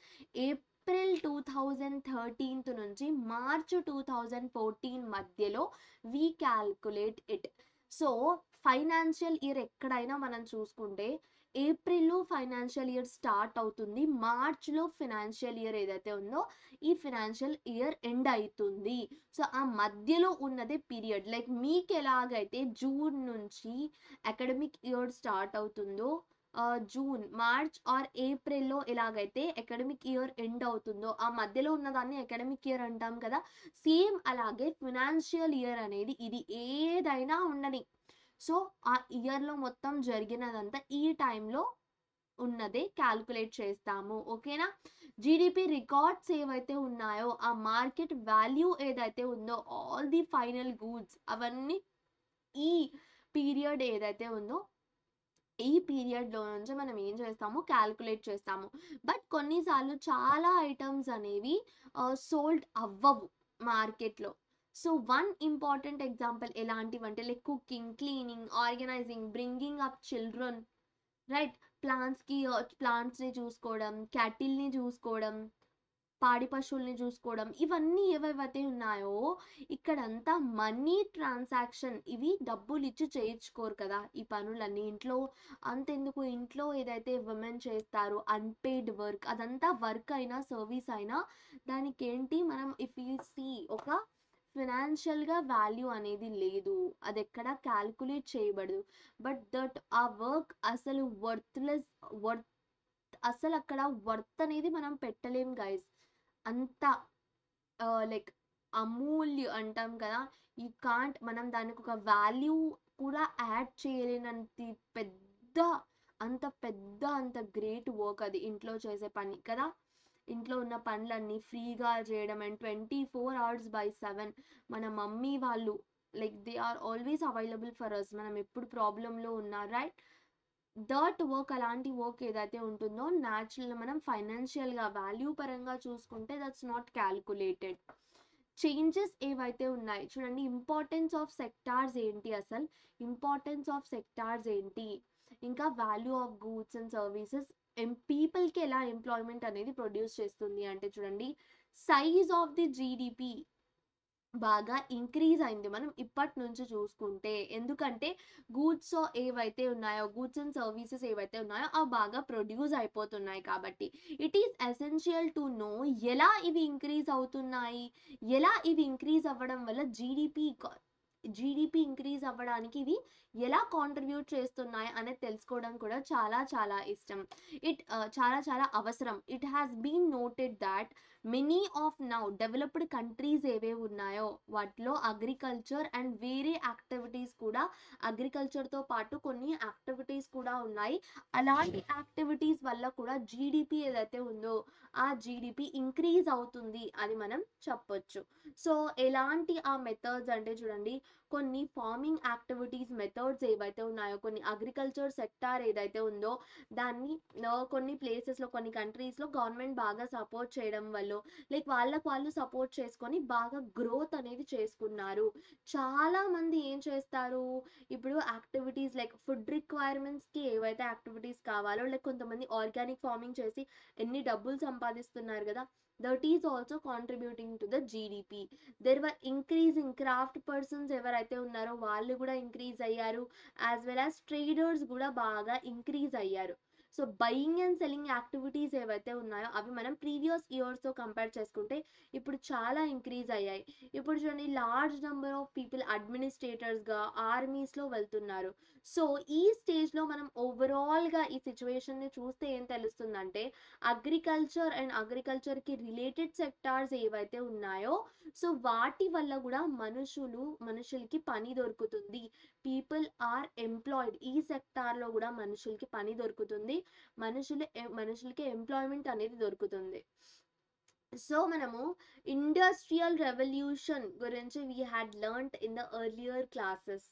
ఏప్రిల్ 2013 నుంచి మార్చ్ 2014 మధ్యలో we calculate it. So financial year ఎక్కడైనా మనం చూసుకుంటే ఏప్రిల్లో ఫైనాన్షియల్ ఇయర్ స్టార్ట్ అవుతుంది, మార్చ్లో ఫైనాన్షియల్ ఇయర్ ఏదైతే ఉందో ఈ ఫైనాన్షియల్ ఇయర్ ఎండ్ అవుతుంది. సో ఆ మధ్యలో ఉన్నదే పీరియడ్. లైక్ మీకు ఎలాగైతే జూన్ నుంచి అకాడమిక్ ఇయర్ స్టార్ట్ అవుతుందో, జూన్, మార్చ్ ఆర్ ఏప్రిల్లో ఎలాగైతే అకాడమిక్ ఇయర్ ఎండ్ అవుతుందో ఆ మధ్యలో ఉన్నదాన్ని అకాడమిక్ ఇయర్ అంటాం కదా. సేమ్ అలాగే ఫినాన్షియల్ ఇయర్ అనేది ఇది ఏదైనా ఉండని, సో ఆ ఇయర్లో మొత్తం జరిగినదంతా ఈ టైంలో ఉన్నదే క్యాల్కులేట్ చేస్తాము. ఓకేనా? జీడిపి రికార్డ్స్ ఏవైతే ఉన్నాయో, ఆ మార్కెట్ వాల్యూ ఏదైతే ఉందో, ఆల్ ది ఫైనల్ గూడ్స్ అవన్నీ ఈ పీరియడ్ ఏదైతే ఉందో ఈ పీరియడ్లో నుంచి మనం ఏం చేస్తాము, క్యాల్కులేట్ చేస్తాము. బట్ కొన్నిసార్లు చాలా ఐటమ్స్ అనేవి సోల్డ్ అవ్వవు మార్కెట్లో. సో వన్ ఇంపార్టెంట్ ఎగ్జాంపుల్ ఎలాంటివంటే like cooking, cleaning, organising, bringing up children, right? ప్లాంట్స్ని చూసుకోవడం, క్యాటిల్ని చూసుకోవడం, పాడి పశువుల్ని చూసుకోవడం, ఇవన్నీ ఏవేవైతే ఉన్నాయో ఇక్కడంతా మనీ ట్రాన్సాక్షన్. ఇవి డబ్బులు ఇచ్చి చేయించుకోరు కదా ఈ పనులన్నీ. ఇంట్లో అంతెందుకు, ఇంట్లో ఏదైతే విమెన్ చేస్తారో అన్పెయిడ్ వర్క్, అదంతా వర్క్ అయినా సర్వీస్ అయినా దానికి ఏంటి, మనం ఇఫ్ యూ సీ ఒక ఫినాన్షియల్గా వాల్యూ అనేది లేదు, అది ఎక్కడ క్యాల్కులేట్ చేయబడదు. బట్ దట్ ఆ వర్క్ అసలు వర్త్లెస్, వర్త్ అసలు అక్కడ వర్త్ అనేది మనం పెట్టలేం గైస్. అంత లైక్ అమూల్య అంటాం కదా, ఈ కాంట్, మనం దానికి ఒక వాల్యూ కూడా యాడ్ చేయలేనంత పెద్ద, అంత గ్రేట్ వర్క్ అది ఇంట్లో చేసే పని కదా. ఇంట్లో ఉన్న పనులన్నీ ఫ్రీగా చేయడం అండ్ 24 hours by 7 మన మమ్మీ వాళ్ళు like they are always available for us. మనం ఎప్పుడు ప్రాబ్లంలో ఉన్నా, రైట్? దట్ వర్క్, అలాంటి వర్క్ ఏదైతే ఉంటుందో న్యాచురల్ మనం ఫైనాన్షియల్గా వాల్యూ పరంగా చూసుకుంటే దట్స్ నాట్ క్యాల్కులేటెడ్. చేంజెస్ ఏవైతే ఉన్నాయి చూడండి, ఇంపార్టెన్స్ ఆఫ్ సెక్టార్స్ ఏంటి, అసలు ఇంపార్టెన్స్ ఆఫ్ సెక్టార్స్ ఏంటి, ఇంకా value of goods and services, పీపుల్కి ఎలా ఎంప్లాయ్మెంట్ అనేది ప్రొడ్యూస్ చేస్తుంది అంటే చూడండి, సైజ్ ఆఫ్ ది జీడిపి బాగా ఇంక్రీజ్ అయింది మనం ఇప్పటి నుంచి చూసుకుంటే. ఎందుకంటే గూడ్స్ ఏవైతే ఉన్నాయో, గూడ్స్ అండ్ సర్వీసెస్ ఏవైతే ఉన్నాయో అవి బాగా ప్రొడ్యూస్ అయిపోతున్నాయి కాబట్టి it is essential to know ఎలా ఇవి ఇంక్రీజ్ అవుతున్నాయి, ఎలా ఇవి ఇంక్రీజ్ అవ్వడం వల్ల జీడిపి ఇంక్రీజ్ అవ్వడానికి ఇవి ఎలా కాంట్రిబ్యూట్ చేస్తున్నాయి అనేది తెలుసుకోవడం కూడా చాలా చాలా ఇష్టం. చాలా చాలా అవసరం. It has been noted that many of now developed countries ఏవే ఉన్నాయో వాటిలో అగ్రికల్చర్ అండ్ వేరే యాక్టివిటీస్ కూడా, అగ్రికల్చర్తో పాటు కొన్ని యాక్టివిటీస్ కూడా ఉన్నాయి. అలాంటి యాక్టివిటీస్ వల్ల కూడా జీడిపి ఏదైతే ఉందో ఆ జీడిపి ఇంక్రీజ్ అవుతుంది అని మనం చెప్పొచ్చు. సో ఎలాంటి ఆ మెథడ్స్ అంటే చూడండి, కొన్ని ఫార్మింగ్ యాక్టివిటీస్ మెథడ్స్ ఏవైతే ఉన్నాయో, కొన్ని అగ్రికల్చర్ సెక్టార్ ఏదైతే ఉందో దాన్ని కొన్ని ప్లేసెస్లో, కొన్ని కంట్రీస్లో గవర్నమెంట్ బాగా సపోర్ట్ చేయడం వల్ల లైక్ వాళ్ళకు వాళ్ళు సపోర్ట్ చేసుకొని బాగా గ్రోత్ అనేది చేసుకున్నారు. చాలా మంది ఏం చేస్తారు, ఇప్పుడు యాక్టివిటీస్ లైక్ ఫుడ్ రిక్వైర్మెంట్స్కి ఏవైతే యాక్టివిటీస్ కావాలో, లైక్ కొంతమంది ఆర్గానిక్ ఫార్మింగ్ చేసి ఎన్ని డబ్బులు సంపాదిస్తున్నారు కదా, that is also contributing to the GDP. There were increasing craft persons ఎవరైతే ఉన్నారో వాళ్ళు కూడా ఇంక్రీజ్ అయ్యారు, యాజ్ వెల్ యాజ్ ట్రేడర్స్ కూడా బాగా ఇంక్రీజ్ అయ్యారు. So buying and selling activities ఏవైతే ఉన్నాయో అవి మనం ప్రీవియస్ ఇయర్స్తో కంపేర్ చేసుకుంటే ఇప్పుడు చాలా ఇంక్రీజ్ అయ్యాయి. ఇప్పుడు చూడండి, లార్జ్ నెంబర్ ఆఫ్ పీపుల్ అడ్మినిస్ట్రేటర్స్గా ఆర్మీస్లో వెళ్తున్నారు. సో ఈ స్టేజ్లో మనం ఓవరాల్గా ఈ సిచ్యువేషన్ని చూస్తే ఏం తెలుస్తుందంటే, అగ్రికల్చర్కి రిలేటెడ్ సెక్టార్స్ ఏవైతే ఉన్నాయో సో వాటి వల్ల కూడా మనుషులకి పని దొరుకుతుంది. పీపుల్ ఆర్ ఎంప్లాయిడ్, ఈ సెక్టార్లో కూడా మనుషులకి పని దొరుకుతుంది, మనుషులకి ఎంప్లాయ్మెంట్ అనేది దొరుకుతుంది. సో మనము ఇండస్ట్రియల్ రెవల్యూషన్ గురించి we had learned in the earlier classes,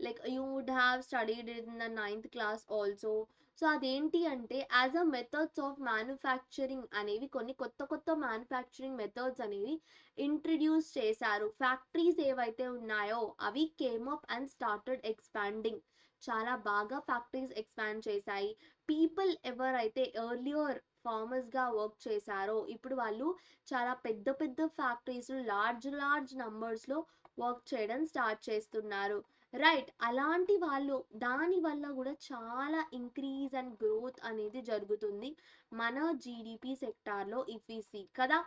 like you would have studied in the ninth class also. So అదేంటి అంటే as a methods of manufacturing అనేవి కొన్ని కొత్త కొత్త మ్యానుఫ్యాక్చరింగ్ మెథడ్స్ అనేవి ఇంట్రడ్యూస్ చేశారు. ఫ్యాక్టరీస్ ఏవైతే ఉన్నాయో అవి came up and started expanding. చాలా బాగా ఫ్యాక్టరీస్ ఎక్స్పాండ్ చేశాయి. పీపుల్ ఎవరైతే ఎర్లియర్ ఫార్మర్స్గా వర్క్ చేశారో ఇప్పుడు వాళ్ళు చాలా పెద్ద పెద్ద ఫ్యాక్టరీస్ లార్జ్ లార్జ్ నంబర్స్లో వర్క్ చేయడం స్టార్ట్ చేస్తున్నారు. రైట్, అలాంటి వాళ్ళు దాని వల్ల కూడా చాలా ఇంక్రీజ్ అండ్ గ్రోత్ అనేది జరుగుతుంది మన జీడిపి సెక్టార్లో ఇఫ్ వి సీ కదా.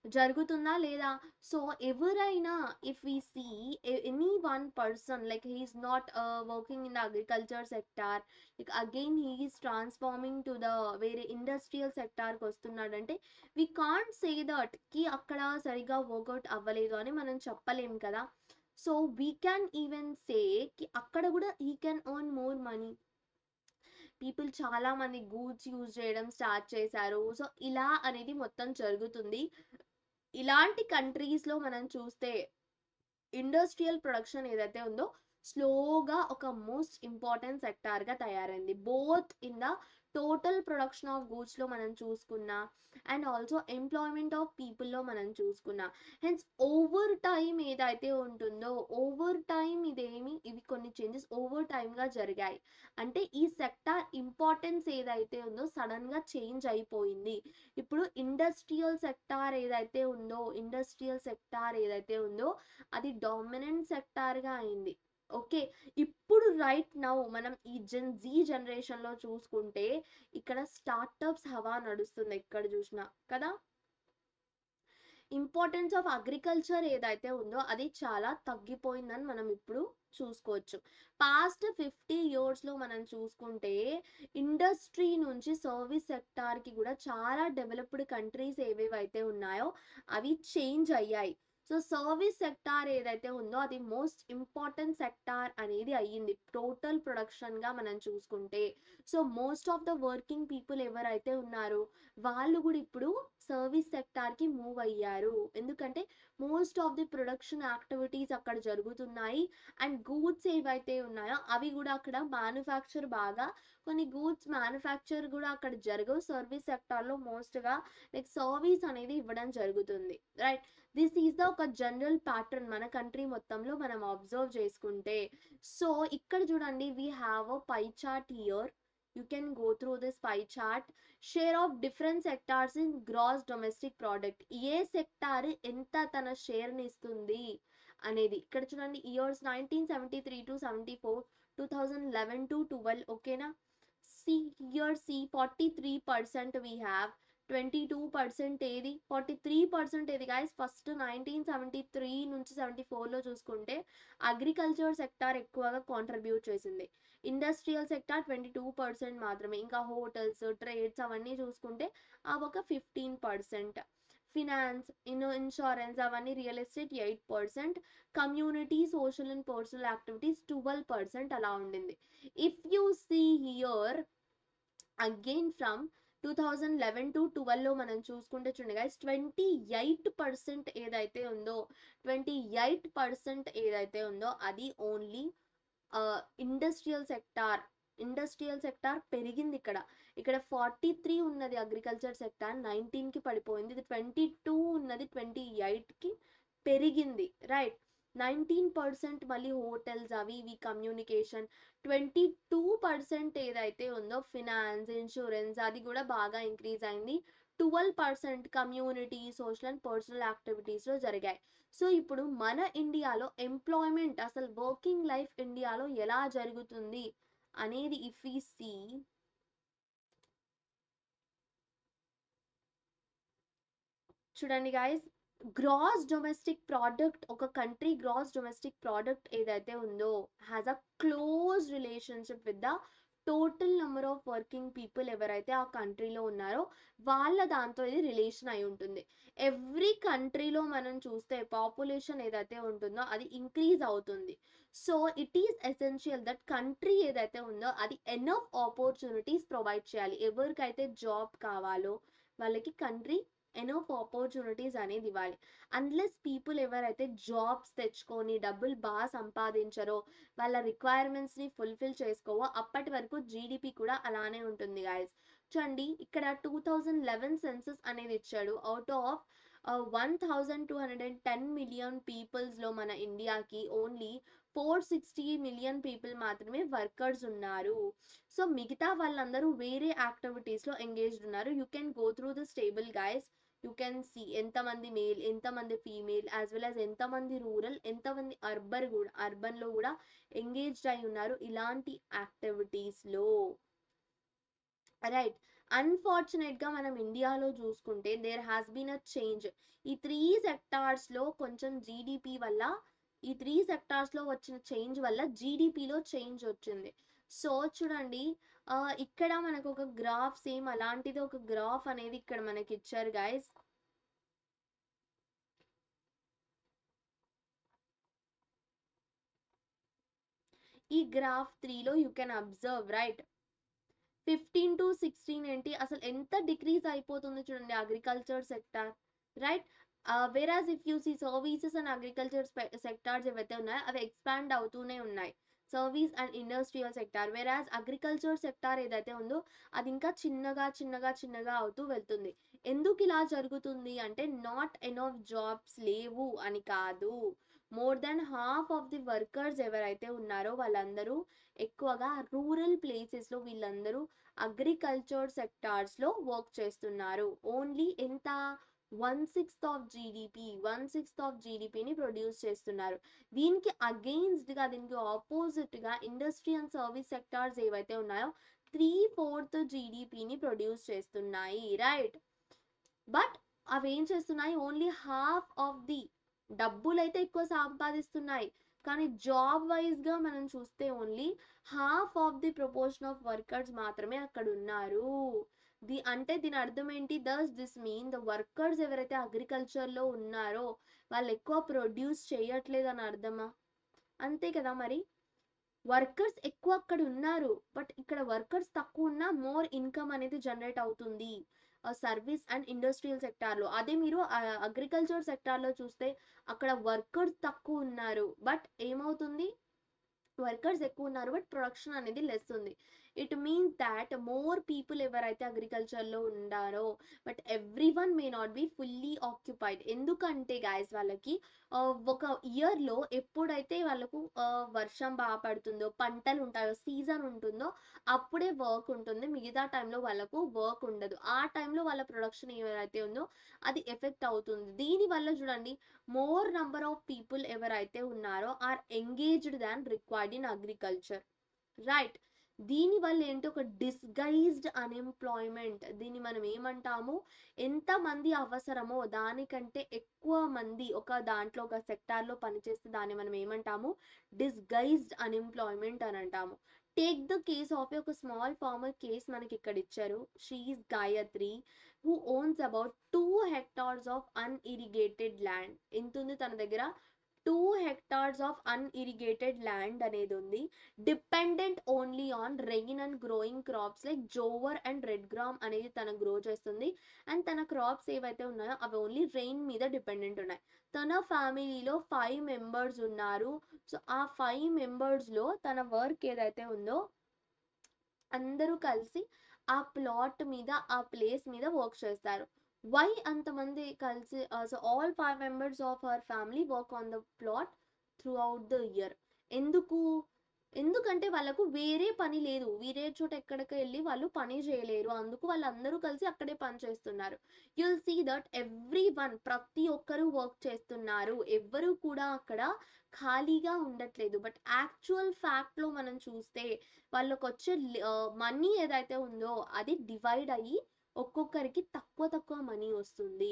జరుగుతుందా లేదా? సో ఎవరైనా if we see any one person like he's not working in the agriculture sector, like again he's transforming to the వేరే ఇండస్ట్రియల్ సెక్టార్కి వస్తున్నాడంటే వి కాంట్ సే దట్ కి అక్కడ సరిగా వర్కౌట్ అవ్వలేదు అని మనం చెప్పలేం కదా. So we can even say కి అక్కడ కూడా he can earn more money. People చాలా మంది గూడ్స్ యూజ్ చేయడం స్టార్ట్ చేశారు. సో ఇలా అనేది మొత్తం జరుగుతుంది. ఇలాంటి కంట్రీస్లో మనం చూస్తే ఇండస్ట్రియల్ ప్రొడక్షన్ ఏదైతే ఉందో స్లోగా ఒక మోస్ట్ ఇంపార్టెంట్ సెక్టార్గా తయారైంది. Both in the total production of గూడ్స్లో మనం చూసుకున్నా అండ్ ఆల్సో ఎంప్లాయ్మెంట్ ఆఫ్ పీపుల్లో మనం చూసుకున్నా. హెన్స్ ఓవర్ టైం ఏదైతే ఉంటుందో ఓవర్ టైం ఇవి కొన్ని చేంజెస్ ఓవర్ టైంగా జరిగాయి. అంటే ఈ సెక్టార్ ఇంపార్టెన్స్ ఏదైతే ఉందో సడన్గా చేంజ్ అయిపోయింది. ఇప్పుడు ఇండస్ట్రియల్ సెక్టార్ ఏదైతే ఉందో అది డామినెంట్ సెక్టార్గా అయింది. ఓకే, ఇప్పుడు రైట్ నౌ మనం ఈ జీ జనరేషన్లో చూసుకుంటే ఇక్కడ స్టార్టప్స్ హవా నడుస్తుంది ఎక్కడ చూసినా కదా. ఇంపార్టెన్స్ ఆఫ్ అగ్రికల్చర్ ఏదైతే ఉందో అది చాలా తగ్గిపోయిందని మనం ఇప్పుడు చూసుకోవచ్చు. పాస్ట్ 50 ఇయర్స్లో మనం చూసుకుంటే ఇండస్ట్రీ నుంచి సర్వీస్ సెక్టార్కి కూడా చాలా డెవలప్డ్ కంట్రీస్ ఏవేవైతే ఉన్నాయో అవి చేంజ్ అయ్యాయి. సో సర్వీస్ సెక్టార్ ఏదైతే ఉందో అది మోస్ట్ ఇంపార్టెంట్ సెక్టార్ అనేది అయ్యింది టోటల్ ప్రొడక్షన్గా మనం చూసుకుంటే. So most of the working people ఎవరైతే ఉన్నారో వాళ్ళు కూడా ఇప్పుడు సర్వీస్ సెక్టార్కి మూవ్ అయ్యారు. ఎందుకంటే most of the production activities అక్కడ జరుగుతున్నాయి అండ్ గూడ్స్ ఏవైతే ఉన్నాయో అవి కూడా అక్కడ మ్యానుఫ్యాక్చర్ బాగా కొన్ని గూడ్స్ మ్యానుఫ్యాక్చర్ కూడా అక్కడ జరగవు. సర్వీస్ సెక్టార్లో మోస్ట్గా లైక్ సర్వీస్ అనేది ఇవ్వడం జరుగుతుంది. రైట్, దిస్ ఈజ్ ద ఒక జనరల్ ప్యాటర్న్ మన కంట్రీ మొత్తంలో మనం అబ్జర్వ్ చేసుకుంటే. సో ఇక్కడ చూడండి we have a pie chart here. You can go through this pie chart. Share of different sectors in gross domestic product, ఏ సెక్టార్ ఎంత తన షేర్ని ఇస్తుంది అనేది ఇక్కడ చూడండి. Years 1973 to 74, 2011 to 12. ఓకేనా. See here see 43% we have, 22% ఏది, 43% ఏది గాయస్. ఫస్ట్ 1973 నుంచి 74లో చూసుకుంటే అగ్రికల్చర్ సెక్టార్ ఎక్కువగా కాంట్రిబ్యూట్ చేసింది. ఇండస్ట్రియల్ సెక్టార్ 22% మాత్రమే. ఇంకా హోటల్స్ ట్రేడ్స్ అవన్నీ చూసుకుంటే అవి ఒక 15%. ఫినాన్స్ ఇన్సూరెన్స్ అవన్నీ real estate 8%, community social and personal activities 12% అలా ఉండింది. If you see here again from 2011 to 12లో మనం చూసుకుంటే చూడండి గైస్ 28% ఏదైతే ఉందో 28% ఏదైతే ఉందో అది ఓన్లీ ఇండస్ట్రియల్ సెక్టార్ పెరిగింది. ఇక్కడ 43 ఉన్నది అగ్రికల్చర్ సెక్టార్ 19కి పడిపోయింది. ఇది 22 ఉన్నది 28కి పెరిగింది. రైట్, 19% మళ్ళీ హోటల్స్ అవి ఇవి కమ్యూనికేషన్, 22% ఏదైతే ఉందో ఫినాన్స్ ఇన్సూరెన్స్ అది కూడా బాగా ఇంక్రీజ్ అయింది. 12% కమ్యూనిటీ సోషల్ అండ్ పర్సనల్ యాక్టివిటీస్లో జరిగాయి. సో ఇప్పుడు మన ఇండియాలో ఎంప్లాయ్మెంట్ అసలు వర్కింగ్ లైఫ్ ఇండియాలో ఎలా జరుగుతుంది అనేది ఇఫ్ వి సీ చూడండి గాయస్. గ్రాస్ డొమెస్టిక్ ప్రోడక్ట్, ఒక కంట్రీ గ్రాస్ డొమెస్టిక్ ప్రోడక్ట్ ఏదైతే ఉందో has a close relationship with the total number of working people ఎవరైతే ఆ కంట్రీలో ఉన్నారో వాళ్ళ దాంతో ఇది రిలేషన్ అయి ఉంటుంది. ఎవ్రీ కంట్రీలో మనం చూస్తే పాపులేషన్ ఏదైతే ఉంటుందో అది ఇంక్రీజ్ అవుతుంది. So it is essential that country ఏదైతే ఉందో అది ఎనఫ్ ఆపర్చునిటీస్ ప్రొవైడ్ చేయాలి. ఎవరికైతే జాబ్ కావాలో వాళ్ళకి కంట్రీ ఎనఫ్ ఆపర్చునిటీస్ అనేది ఇవ్వాలి. అన్లెస్ పీపుల్ ఎవరైతే జాబ్స్ తెచ్చుకొని డబ్బులు బాగా సంపాదించరో, వాళ్ళ రిక్వైర్మెంట్స్ని ఫుల్ఫిల్ చేసుకోవో, అప్పటి వరకు జీడిపి కూడా అలానే ఉంటుంది గాయస్. చూడండి ఇక్కడ 2011 సెన్సస్ అనేది ఇచ్చాడు. అవుట్ ఆఫ్ 1210 మిలియన్ పీపుల్స్లో మన ఇండియాకి ఓన్లీ 460 మిలియన్ పీపుల్ మాత్రమే వర్కర్స్ ఉన్నారు. సో మిగతా వాళ్ళందరూ వేరే యాక్టివిటీస్లో ఎంగేజ్డ్ ఉన్నారు. You can go through this table guys. You can see ఎంతమంది మేల్, ఎంతమంది ఫీమేల్, యాజ్ వెల్ యాజ్ ఎంతమంది రూరల్, ఎంతమంది అర్బన్లో కూడా ఎంగేజ్డ్ అయి ఉన్నారు ఇలాంటి యాక్టివిటీస్లో. రైట్. అన్ఫార్చునేట్గా మనం ఇండియాలో చూసుకుంటే there has been a change. ఈ 3 సెక్టార్స్లో కొంచెం జీడిపి వల్ల, ఈ 3 సెక్టార్స్లో వచ్చిన చేంజ్ వల్ల జీడిపిలో చేంజ్ వచ్చింది. సో చూడండి ఇక్కడ మనకు ఒక గ్రాఫ్, సేమ్ అలాంటిది ఒక గ్రాఫ్ అనేది ఇక్కడ మనకి ఇచ్చారు గైస్. ఈ గ్రాఫ్ 3లో you can observe right 15 to 16 ఏంటి అసలు ఎంత డిక్రీజ్ అయిపోతుంది చూడండి agriculture sector, right. Whereas if you see services and agriculture sectors ఏవైతే ఉన్నాయో అవి ఎక్స్పాండ్ అవుతూనే ఉన్నాయి, service and industrial sector. Whereas agriculture sector ఏదైతే ఉందో అది ఇంకా చిన్నగా చిన్నగా చిన్నగా అవుతూ వెళ్తుంది. ఎందుకు ఇలా జరుగుతుంది అంటే నాట్ ఎనఫ్ జాబ్స్ లేవు అని కాదు, more than half of the workers ఎవరైతే ఉన్నారో వాళ్ళందరూ ఎక్కువగా రూరల్ ప్లేసెస్లో వీళ్ళందరూ అగ్రికల్చర్ సెక్టార్స్లో వర్క్ చేస్తున్నారు. ఓన్లీ ఎంత 1/6 ఆఫ్ జీడిపి, 1/6 ఆఫ్ జీడిపిని ప్రొడ్యూస్ చేస్తున్నారు. దీనికి అగెయిన్స్ట్గా, దీనికి ఆపోజిట్గా ఇండస్ట్రీ అండ్ సర్వీస్ సెక్టార్స్ ఏవైతే ఉన్నాయో 3/4 జీడిపిని ప్రొడ్యూస్ చేస్తున్నాయి, రైట్. బట్ అవి ఏం చేస్తున్నాయి, ఓన్లీ హాఫ్ ఆఫ్ ది డబ్బులైతే ఎక్కువ సంపాదిస్తున్నాయి, కానీ జాబ్ వైజ్గా మనం చూస్తే only half of the proportion of workers మాత్రమే అక్కడ ఉన్నారు. అంటే దీని అర్థం ఏంటి, దస్ దిస్ మీన్ ద వర్కర్స్ ఎవరైతే అగ్రికల్చర్లో ఉన్నారో వాళ్ళు ఎక్కువ ప్రొడ్యూస్ చేయట్లేదు అని అర్థమా? అంతే కదా మరి. వర్కర్స్ ఎక్కువ అక్కడ ఉన్నారు, బట్ ఇక్కడ వర్కర్స్ తక్కువ ఉన్నా మోర్ ఇన్కమ్ అనేది జనరేట్ అవుతుంది సర్వీస్ అండ్ ఇండస్ట్రియల్ సెక్టార్లో. అదే మీరు అగ్రికల్చర్ సెక్టార్లో చూస్తే అక్కడ వర్కర్స్ తక్కువ ఉన్నారు, బట్ ఏమవుతుంది, వర్కర్స్ ఎక్కువ ఉన్నారు బట్ ప్రొడక్షన్ అనేది లెస్ ఉంది. It means that more people ఎవరైతే అగ్రికల్చర్లో ఉండారో but every one may not be fully occupied. ఎందుకంటే గాయస్ వాళ్ళకి ఒక ఇయర్లో ఎప్పుడైతే వాళ్ళకు వర్షం బాగా పడుతుందో, పంటలు ఉంటాయో, సీజన్ ఉంటుందో అప్పుడే వర్క్ ఉంటుంది, మిగతా టైంలో వాళ్ళకు వర్క్ ఉండదు. ఆ టైంలో వాళ్ళ ప్రొడక్షన్ ఏదైతే ఉందో అది ఎఫెక్ట్ అవుతుంది. దీనివల్ల చూడండి మోర్ నంబర్ ఆఫ్ పీపుల్ ఎవరైతే ఉన్నారో are engaged than required in agriculture, right. దీనివల్ల ఏంటి, ఒక డిస్గైజ్డ్ అన్ఎంప్లాయ్మెంట్. దీన్ని మనం ఏమంటాము, ఎంతమంది అవసరమో దానికంటే ఎక్కువ మంది ఒక దాంట్లో ఒక సెక్టార్లో పనిచేస్తే దాన్ని మనం ఏమంటాము, డిస్గైజ్డ్ అన్ఎంప్లాయ్మెంట్ అని అంటాము. టేక్ ద కేస్ ఆఫ్ ఒక స్మాల్ ఫార్మర్ కేస్ మనకి ఇక్కడ ఇచ్చారు. She is Gayatri who owns about 2 hectares of unirrigated land. ఎంత ఉంది తన దగ్గర, 2 hectares of unirrigated land అనేది ఉంది. Dependent only on rain and growing crops like jowar and red gram అనేది తన గ్రో చేస్తుంది. అండ్ తన క్రాప్స్ ఏవైతే ఉన్నాయో అవి ఓన్లీ రెయిన్ మీద డిపెండెంట్ ఉన్నాయి. తన ఫ్యామిలీలో 5 మెంబర్స్ ఉన్నారు. సో ఆ 5 మెంబర్స్లో తన వర్క్ ఏదైతే ఉందో అందరూ కలిసి ఆ ప్లాట్ మీద, ఆ ప్లేస్ మీద వర్క్ చేస్తారు. వై అంతమంది కలిసి, so all 5 members of our family work on the plot through out the year. ఎందుకు, ఎందుకంటే వాళ్ళకు వేరే పని లేదు, వేరే చోట ఎక్కడికి వెళ్ళి వాళ్ళు పని చేయలేరు, అందుకు వాళ్ళందరూ కలిసి అక్కడే పని చేస్తున్నారు. You'll see that every one, ప్రతి ఒక్కరూ వర్క్ చేస్తున్నారు, ఎవ్వరూ కూడా అక్కడ ఖాళీగా ఉండట్లేదు. బట్ యాక్చువల్ ఫ్యాక్ట్లో మనం చూస్తే వాళ్ళకి వచ్చే మనీ ఏదైతే ఉందో అది డివైడ్ అయ్యి ఒక్కొక్కరికి తక్కువ తక్కువ మనీ వస్తుంది.